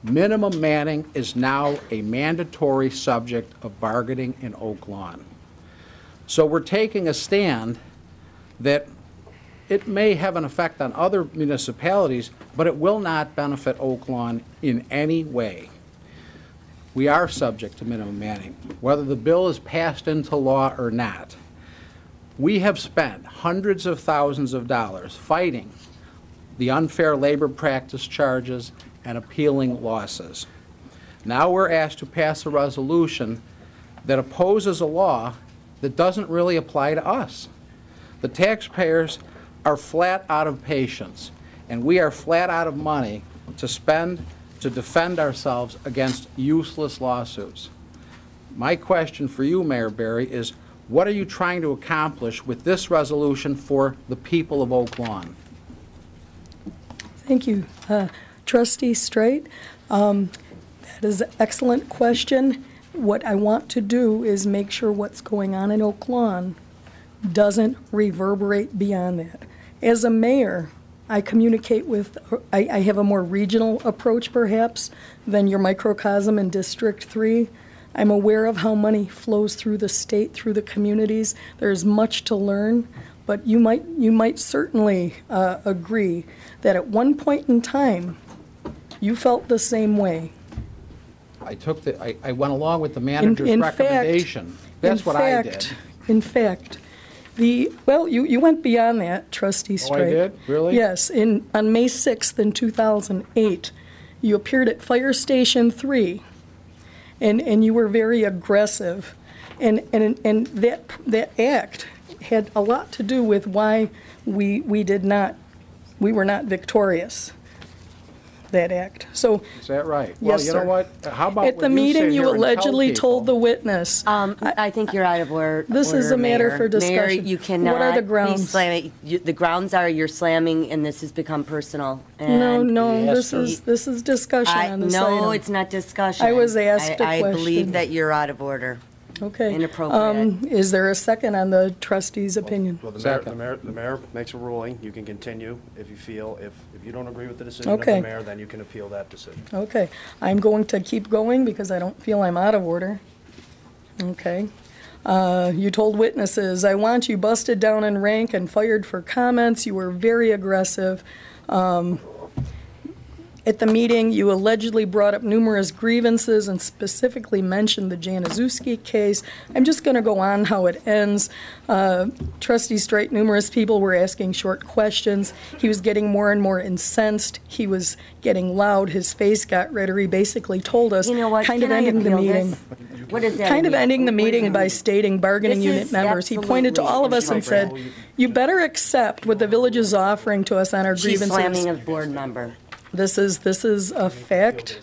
[SPEAKER 9] Minimum manning is now a mandatory subject of bargaining in Oak Lawn. So we're taking a stand that it may have an effect on other municipalities, but it will not benefit Oak Lawn in any way. We are subject to minimum manning, whether the bill is passed into law or not. We have spent hundreds of thousands of dollars fighting the unfair labor practice charges and appealing losses. Now we're asked to pass a resolution that opposes a law that doesn't really apply to us. The taxpayers are flat out of patience, and we are flat out of money to spend to defend ourselves against useless lawsuits. My question for you, Mayor Barry, is what are you trying to accomplish with this resolution for the people of Oak Lawn?
[SPEAKER 1] Thank you. Trustee Straight, that is an excellent question. What I want to do is make sure what's going on in Oak Lawn doesn't reverberate beyond that. As a mayor, I communicate with, I have a more regional approach perhaps than your microcosm in District 3. I'm aware of how money flows through the state, through the communities. There's much to learn, but you might certainly agree that at one point in time, you felt the same way.
[SPEAKER 9] I went along with the manager's recommendation. That's what I did.
[SPEAKER 1] In fact, you went beyond that, Trustee Straight.
[SPEAKER 9] Oh, I did? Really?
[SPEAKER 1] Yes. On May 6th in 2008, you appeared at Fire Station 3, and you were very aggressive. And that act had a lot to do with why we were not victorious. That act. So
[SPEAKER 9] is that right?
[SPEAKER 1] Yes,
[SPEAKER 9] well, you know what? How about
[SPEAKER 1] at the meeting you allegedly told the witness?
[SPEAKER 15] I think you're out of order.
[SPEAKER 1] This is a matter
[SPEAKER 15] Mayor.
[SPEAKER 1] for discussion.
[SPEAKER 15] Mayor, you cannot.
[SPEAKER 1] What are the grounds?
[SPEAKER 15] Be slamming. The grounds are you're slamming, and this has become personal.
[SPEAKER 1] No,
[SPEAKER 15] Yes,
[SPEAKER 1] this is discussion on this item.
[SPEAKER 15] No, it's not discussion.
[SPEAKER 1] I was asked a question.
[SPEAKER 15] I believe that you're out of order.
[SPEAKER 1] Okay.
[SPEAKER 15] Inappropriate.
[SPEAKER 1] Is there a second on the trustee's opinion?
[SPEAKER 14] Well, the mayor makes a ruling. You can continue if you feel, if you don't agree with the decision of
[SPEAKER 1] Okay.
[SPEAKER 14] the mayor, then you can appeal that decision.
[SPEAKER 1] Okay. I'm going to keep going because I don't feel I'm out of order. Okay. You told witnesses, I want you busted down in rank and fired for comments. You were very aggressive.
[SPEAKER 17] At the meeting, you allegedly brought up numerous grievances and specifically mentioned the Januszewski case. I'm just going to go on how it ends. Trustee Straight, numerous people were asking short questions. He was getting more and more incensed. He was getting loud. His face got redder. He basically told us,
[SPEAKER 15] You know what?
[SPEAKER 17] kind of
[SPEAKER 15] Can I
[SPEAKER 17] ending the
[SPEAKER 15] appeal
[SPEAKER 17] meeting.
[SPEAKER 15] this? What does that
[SPEAKER 17] Kind of
[SPEAKER 15] mean?
[SPEAKER 17] ending the
[SPEAKER 15] What does
[SPEAKER 17] meeting
[SPEAKER 15] that
[SPEAKER 17] by
[SPEAKER 15] mean?
[SPEAKER 17] stating bargaining
[SPEAKER 15] This
[SPEAKER 17] unit
[SPEAKER 15] is
[SPEAKER 17] members. He pointed to all of us and said, you better accept what the village is offering to us on our
[SPEAKER 15] She's
[SPEAKER 17] grievances.
[SPEAKER 15] slamming a board member.
[SPEAKER 17] This is a fact.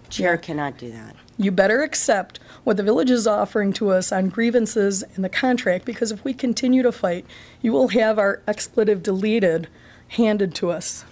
[SPEAKER 15] Chair cannot do that.
[SPEAKER 17] You better accept what the village is offering to us on grievances in the contract, because if we continue to fight, you will have our expletive deleted handed to us.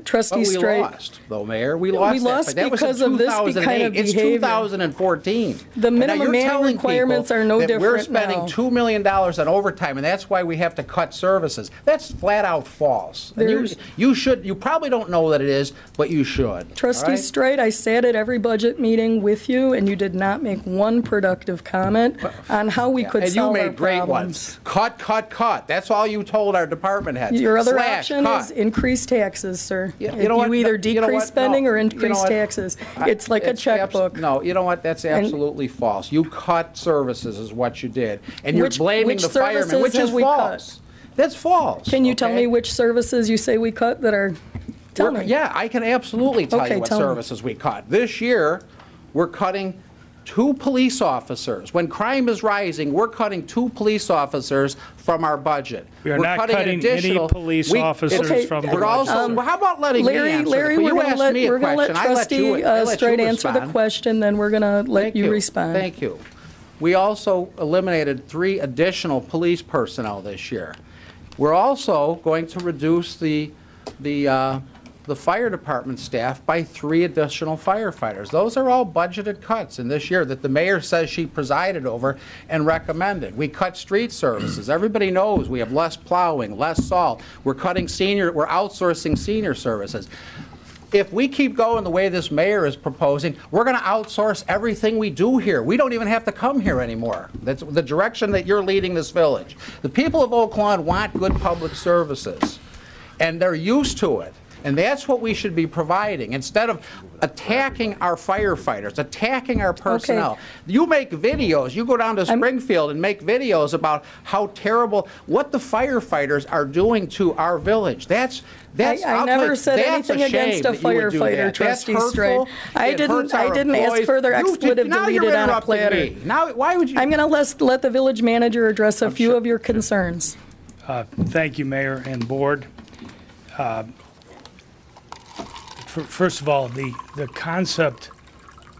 [SPEAKER 17] Trustee
[SPEAKER 9] But we
[SPEAKER 17] Straight.
[SPEAKER 9] lost, though, Mayor. We
[SPEAKER 17] We
[SPEAKER 9] lost,
[SPEAKER 17] lost
[SPEAKER 9] that. But that
[SPEAKER 17] because
[SPEAKER 9] was in
[SPEAKER 17] of this
[SPEAKER 9] 2008.
[SPEAKER 17] kind of
[SPEAKER 9] It's
[SPEAKER 17] behavior.
[SPEAKER 9] 2014.
[SPEAKER 17] The
[SPEAKER 9] And now
[SPEAKER 17] minimum
[SPEAKER 9] you're
[SPEAKER 17] manning
[SPEAKER 9] telling
[SPEAKER 17] requirements
[SPEAKER 9] people
[SPEAKER 17] are no
[SPEAKER 9] that We're
[SPEAKER 17] different
[SPEAKER 9] spending
[SPEAKER 17] now.
[SPEAKER 9] $2 million on overtime, and that's why we have to cut services. That's flat out false. And
[SPEAKER 17] There's-
[SPEAKER 9] you probably don't know that it is, but you should.
[SPEAKER 17] Trustee
[SPEAKER 9] all right?
[SPEAKER 17] Straight, I sat at every budget meeting with you, and you did not make one productive comment on how we could
[SPEAKER 9] And you
[SPEAKER 17] solve our
[SPEAKER 9] made great
[SPEAKER 17] problems.
[SPEAKER 9] ones. Cut, cut, cut. That's all you told our department heads.
[SPEAKER 17] Your other
[SPEAKER 9] Slash,
[SPEAKER 17] option
[SPEAKER 9] cut.
[SPEAKER 17] is increase taxes, sir.
[SPEAKER 9] Yeah,
[SPEAKER 17] If
[SPEAKER 9] you know what?
[SPEAKER 17] either
[SPEAKER 9] No, you know
[SPEAKER 17] decrease
[SPEAKER 9] what?
[SPEAKER 17] spending
[SPEAKER 9] No,
[SPEAKER 17] or
[SPEAKER 9] you know
[SPEAKER 17] increase
[SPEAKER 9] what?
[SPEAKER 17] taxes. It's like a
[SPEAKER 9] It's
[SPEAKER 17] checkbook.
[SPEAKER 9] no, you know what? That's
[SPEAKER 17] And-
[SPEAKER 9] absolutely false. You cut services is what you did. And you're
[SPEAKER 17] Which-
[SPEAKER 9] blaming
[SPEAKER 17] which
[SPEAKER 9] the firemen,
[SPEAKER 17] services
[SPEAKER 9] which is
[SPEAKER 17] have we cut?
[SPEAKER 9] false. That's false.
[SPEAKER 17] Can you tell
[SPEAKER 9] okay?
[SPEAKER 17] me which services you say we cut that are, tell me.
[SPEAKER 9] Yeah, I can absolutely tell
[SPEAKER 17] Okay,
[SPEAKER 9] you what
[SPEAKER 17] tell me.
[SPEAKER 9] services we cut. This year, we're cutting 2 police officers. When crime is rising, we're cutting 2 police officers from our budget.
[SPEAKER 16] We are
[SPEAKER 9] We're
[SPEAKER 16] not
[SPEAKER 9] cutting an
[SPEAKER 16] cutting any
[SPEAKER 9] additional-
[SPEAKER 16] police
[SPEAKER 9] we-
[SPEAKER 16] officers
[SPEAKER 9] Okay,
[SPEAKER 16] from the
[SPEAKER 9] We're also,
[SPEAKER 16] budget.
[SPEAKER 9] well, how about letting me
[SPEAKER 17] Larry,
[SPEAKER 9] answer?
[SPEAKER 17] Larry,
[SPEAKER 9] the-
[SPEAKER 17] we're
[SPEAKER 9] you
[SPEAKER 17] going to
[SPEAKER 9] asked
[SPEAKER 17] let,
[SPEAKER 9] me a
[SPEAKER 17] we're gonna let
[SPEAKER 9] question. I let you-
[SPEAKER 17] Trustee
[SPEAKER 9] I let
[SPEAKER 17] Straight
[SPEAKER 9] you
[SPEAKER 17] answer the
[SPEAKER 9] respond.
[SPEAKER 17] question, then we're going to let
[SPEAKER 9] Thank
[SPEAKER 17] you respond.
[SPEAKER 9] Thank you. We also eliminated 3 additional police personnel this year. We're also going to reduce the fire department staff by 3 additional firefighters. Those are all budgeted cuts in this year that the mayor says she presided over and recommended. We cut street services. Everybody knows we have less plowing, less salt. We're outsourcing senior services. If we keep going the way this mayor is proposing, we're going to outsource everything we do here. We don't even have to come here anymore. That's the direction that you're leading this village. The people of Oak Lawn want good public services, and they're used to it. And that's what we should be providing, instead of attacking our firefighters, attacking our personnel. You make videos, you go down to Springfield and make videos about how terrible, what the firefighters are doing to our village.
[SPEAKER 17] I never said anything against a firefighter, Trustee Straight. I didn't ask for their expletive deleted on a platter.
[SPEAKER 9] Now, why would you?
[SPEAKER 17] I'm going to let the village manager address a few of your concerns.
[SPEAKER 16] Thank you, Mayor and Board. First of all, the concept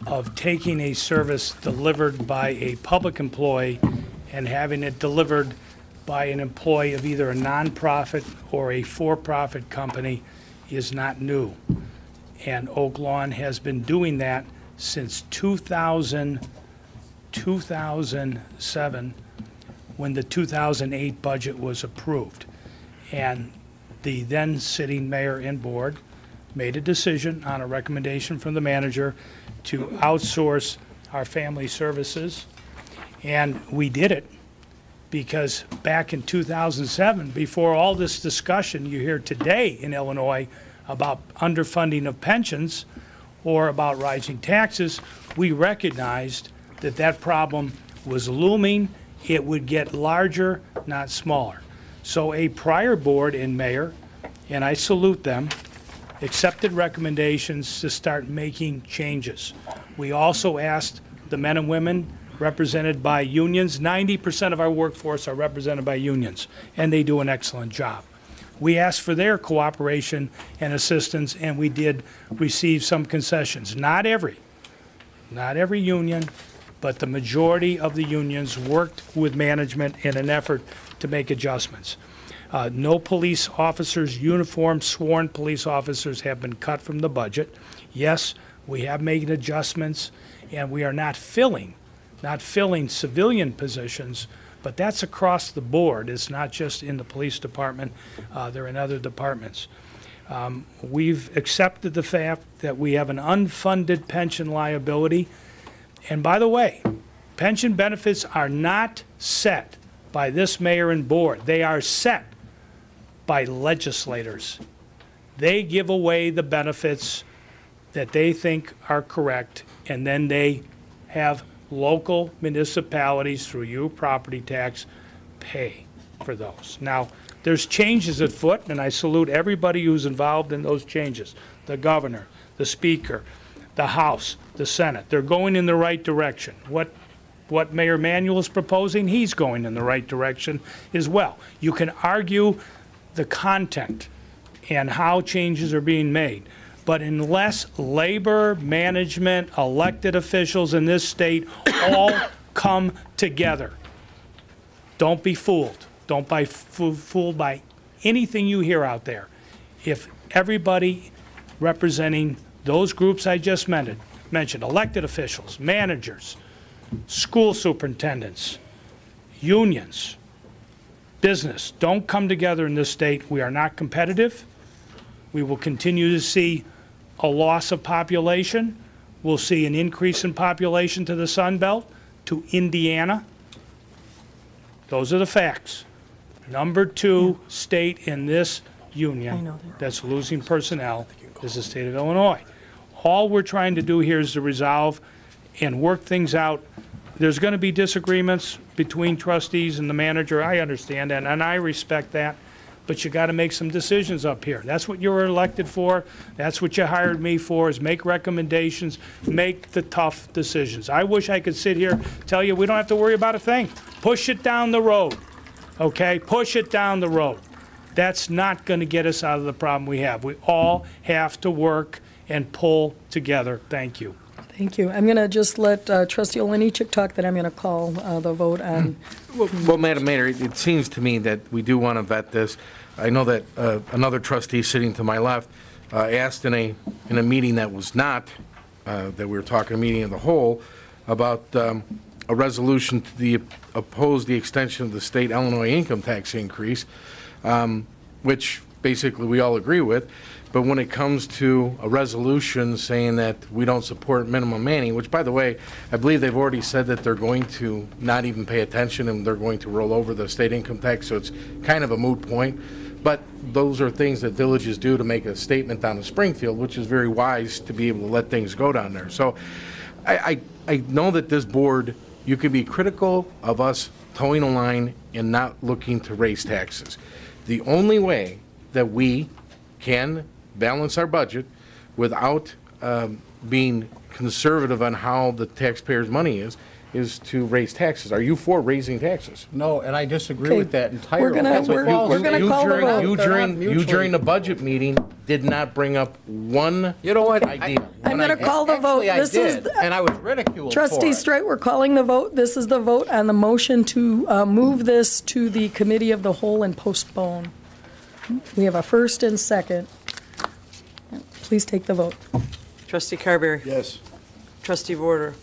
[SPEAKER 16] of taking a service delivered by a public employee and having it delivered by an employee of either a nonprofit or a for-profit company is not new. And Oak Lawn has been doing that since 2007, when the 2008 budget was approved. And the then sitting mayor and board made a decision on a recommendation from the manager to outsource our family services. And we did it because back in 2007, before all this discussion you hear today in Illinois about underfunding of pensions or about rising taxes, we recognized that that problem was looming. It would get larger, not smaller. So a prior board and mayor, and I salute them, accepted recommendations to start making changes. We also asked the men and women represented by unions. 90% of our workforce are represented by unions, and they do an excellent job. We asked for their cooperation and assistance, and we did receive some concessions. Not every union, but the majority of the unions worked with management in an effort to make adjustments. No police officers, uniformed sworn police officers have been cut from the budget. Yes, we have made adjustments, and we are not filling civilian positions, but that's across the board. It's not just in the police department. They're in other departments. We've accepted the fact that we have an unfunded pension liability. And by the way, pension benefits are not set by this mayor and board. They are set by legislators. They give away the benefits that they think are correct, and then they have local municipalities, through your property tax, pay for those. Now, there's changes afoot, and I salute everybody who's involved in those changes. The governor, the speaker, the House, the Senate. They're going in the right direction. What Mayor Manuel is proposing, he's going in the right direction as well. You can argue the content and how changes are being made, but unless labor, management, elected officials in this state all come together, don't be fooled. Don't be fooled by anything you hear out there. If everybody representing those groups I just mentioned, elected officials, managers, school superintendents, unions, business, don't come together in this state, we are not competitive. We will continue to see a loss of population. We'll see an increase in population to the Sun Belt, to Indiana. Those are the facts. Number 2 state in this union that's losing personnel is the state of Illinois. All we're trying to do here is to resolve and work things out. There's going to be disagreements between trustees and the manager. I understand that, and I respect that. But you got to make some decisions up here. That's what you were elected for. That's what you hired me for, is make recommendations, make the tough decisions. I wish I could sit here, tell you we don't have to worry about a thing. Push it down the road, okay? Push it down the road. That's not going to get us out of the problem we have. We all have to work and pull together. Thank you.
[SPEAKER 17] Thank you. I'm going to just let Trustee Olenichik talk, then I'm going to call the vote on.
[SPEAKER 12] Well, Madam Mayor, it seems to me that we do want to vet this. I know that another trustee sitting to my left asked in a meeting that was not, that we were talking, a meeting of the whole, about a resolution to oppose the extension of the state Illinois income tax increase, which basically we all agree with. But when it comes to a resolution saying that we don't support minimum manning, which, by the way, I believe they've already said that they're going to not even pay attention and they're going to roll over the state income tax, so it's kind of a moot point. But those are things that villages do to make a statement down in Springfield, which is very wise to be able to let things go down there. So I know that this board, you could be critical of us towing a line and not looking to raise taxes. The only way that we can balance our budget without being conservative on how the taxpayers' money is to raise taxes. Are you for raising taxes?
[SPEAKER 9] No, and I disagree with that entirely.
[SPEAKER 17] We're gonna call the vote.
[SPEAKER 12] You during the budget meeting did not bring up one idea.
[SPEAKER 17] I'm going to call the vote.
[SPEAKER 9] This is and I was ridiculed.
[SPEAKER 17] Trustee Strite, we're calling the vote. This is the vote on the motion to move this to the committee of the whole and postpone. We have a first and second. Please take the vote.
[SPEAKER 2] Trustee Carberry.
[SPEAKER 20] Yes.
[SPEAKER 2] Trustee Vorder.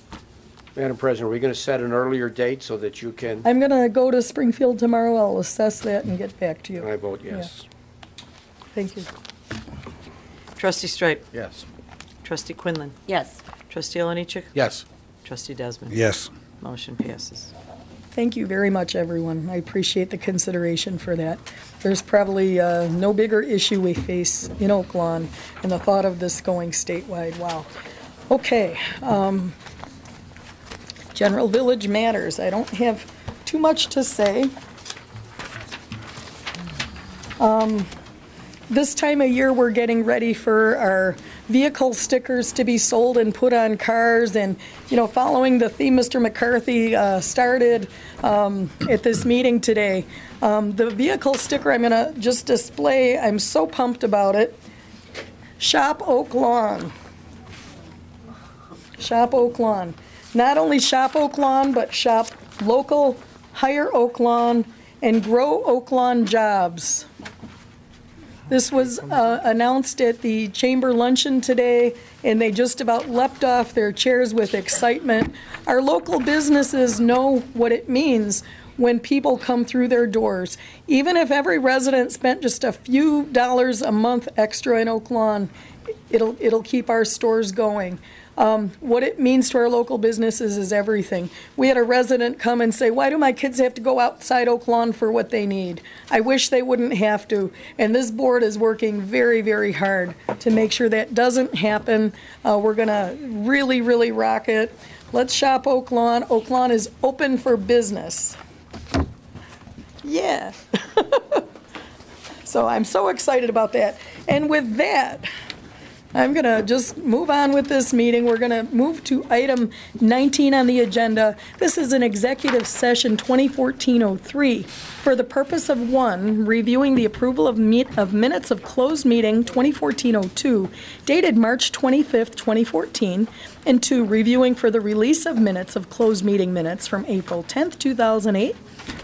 [SPEAKER 3] Madam President, are we going to set an earlier date so that you can?
[SPEAKER 17] I'm going to go to Springfield tomorrow. I'll assess that and get back to you.
[SPEAKER 3] I vote yes.
[SPEAKER 17] Yeah. Thank you.
[SPEAKER 2] Trustee Strite.
[SPEAKER 9] Yes.
[SPEAKER 2] Trustee Quinlan.
[SPEAKER 15] Yes.
[SPEAKER 2] Trustee Olenichik.
[SPEAKER 12] Yes.
[SPEAKER 2] Trustee Desmond.
[SPEAKER 13] Yes.
[SPEAKER 2] Motion passes.
[SPEAKER 17] Thank you very much, everyone. I appreciate the consideration for that. There's probably no bigger issue we face in Oak Lawn than the thought of this going statewide. Wow. Okay. General Village Matters. I don't have too much to say. This time of year, we're getting ready for our vehicle stickers to be sold and put on cars, and following the theme Mr. McCarthy started at this meeting today. The vehicle sticker I'm going to just display, I'm so pumped about it. Shop Oak Lawn. Shop Oak Lawn. Not only shop Oak Lawn, but shop local, hire Oak Lawn, and grow Oak Lawn jobs. This was announced at the Chamber Luncheon today, and they just about leapt off their chairs with excitement. Our local businesses know what it means when people come through their doors. Even if every resident spent just a few dollars a month extra in Oak Lawn, it'll keep our stores going. What it means to our local businesses is everything. We had a resident come and say, why do my kids have to go outside Oak Lawn for what they need? I wish they wouldn't have to. And this board is working very, very hard to make sure that doesn't happen. We're going to really, really rock it. Let's shop Oak Lawn. Oak Lawn is open for business. Yeah. So I'm so excited about that. And with that, I'm going to just move on with this meeting. We're going to move to item 19 on the agenda. This is an executive session 2014-03 for the purpose of, 1, reviewing the approval of minutes of closed meeting 2014-02 dated March 25th, 2014, and 2, reviewing for the release of minutes of closed meeting minutes from April 10th, 2008,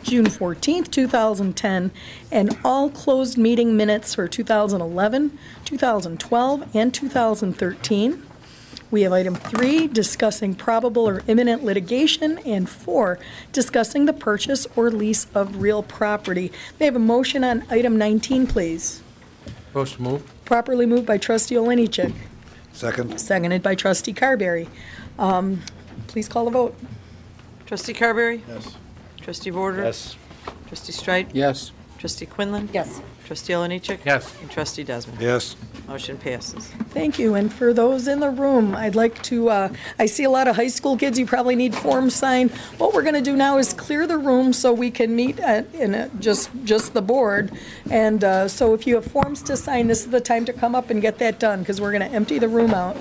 [SPEAKER 17] June 14th, 2010, and all closed meeting minutes for 2011, 2012, and 2013. We have item 3, discussing probable or imminent litigation, and 4, discussing the purchase or lease of real property. May I have a motion on item 19, please?
[SPEAKER 12] Motion moved.
[SPEAKER 17] Properly moved by trustee Olenichek.
[SPEAKER 13] Second.
[SPEAKER 17] Seconded by trustee Carberry. Please call the vote.
[SPEAKER 2] Trustee Carberry?
[SPEAKER 14] Yes.
[SPEAKER 2] Trustee Vorder?
[SPEAKER 14] Yes.
[SPEAKER 2] Trustee Streit?
[SPEAKER 9] Yes.
[SPEAKER 2] Trustee Quinlan?
[SPEAKER 15] Yes.
[SPEAKER 2] Trustee Olenichek?
[SPEAKER 12] Yes.
[SPEAKER 2] And Trustee Desmond?
[SPEAKER 13] Yes.
[SPEAKER 2] Motion passes.
[SPEAKER 17] Thank you. And for those in the room, I'd like to, I see a lot of high school kids. You probably need forms signed. What we're going to do now is clear the room so we can meet in just the board. And so if you have forms to sign, this is the time to come up and get that done because we're going to empty the room out.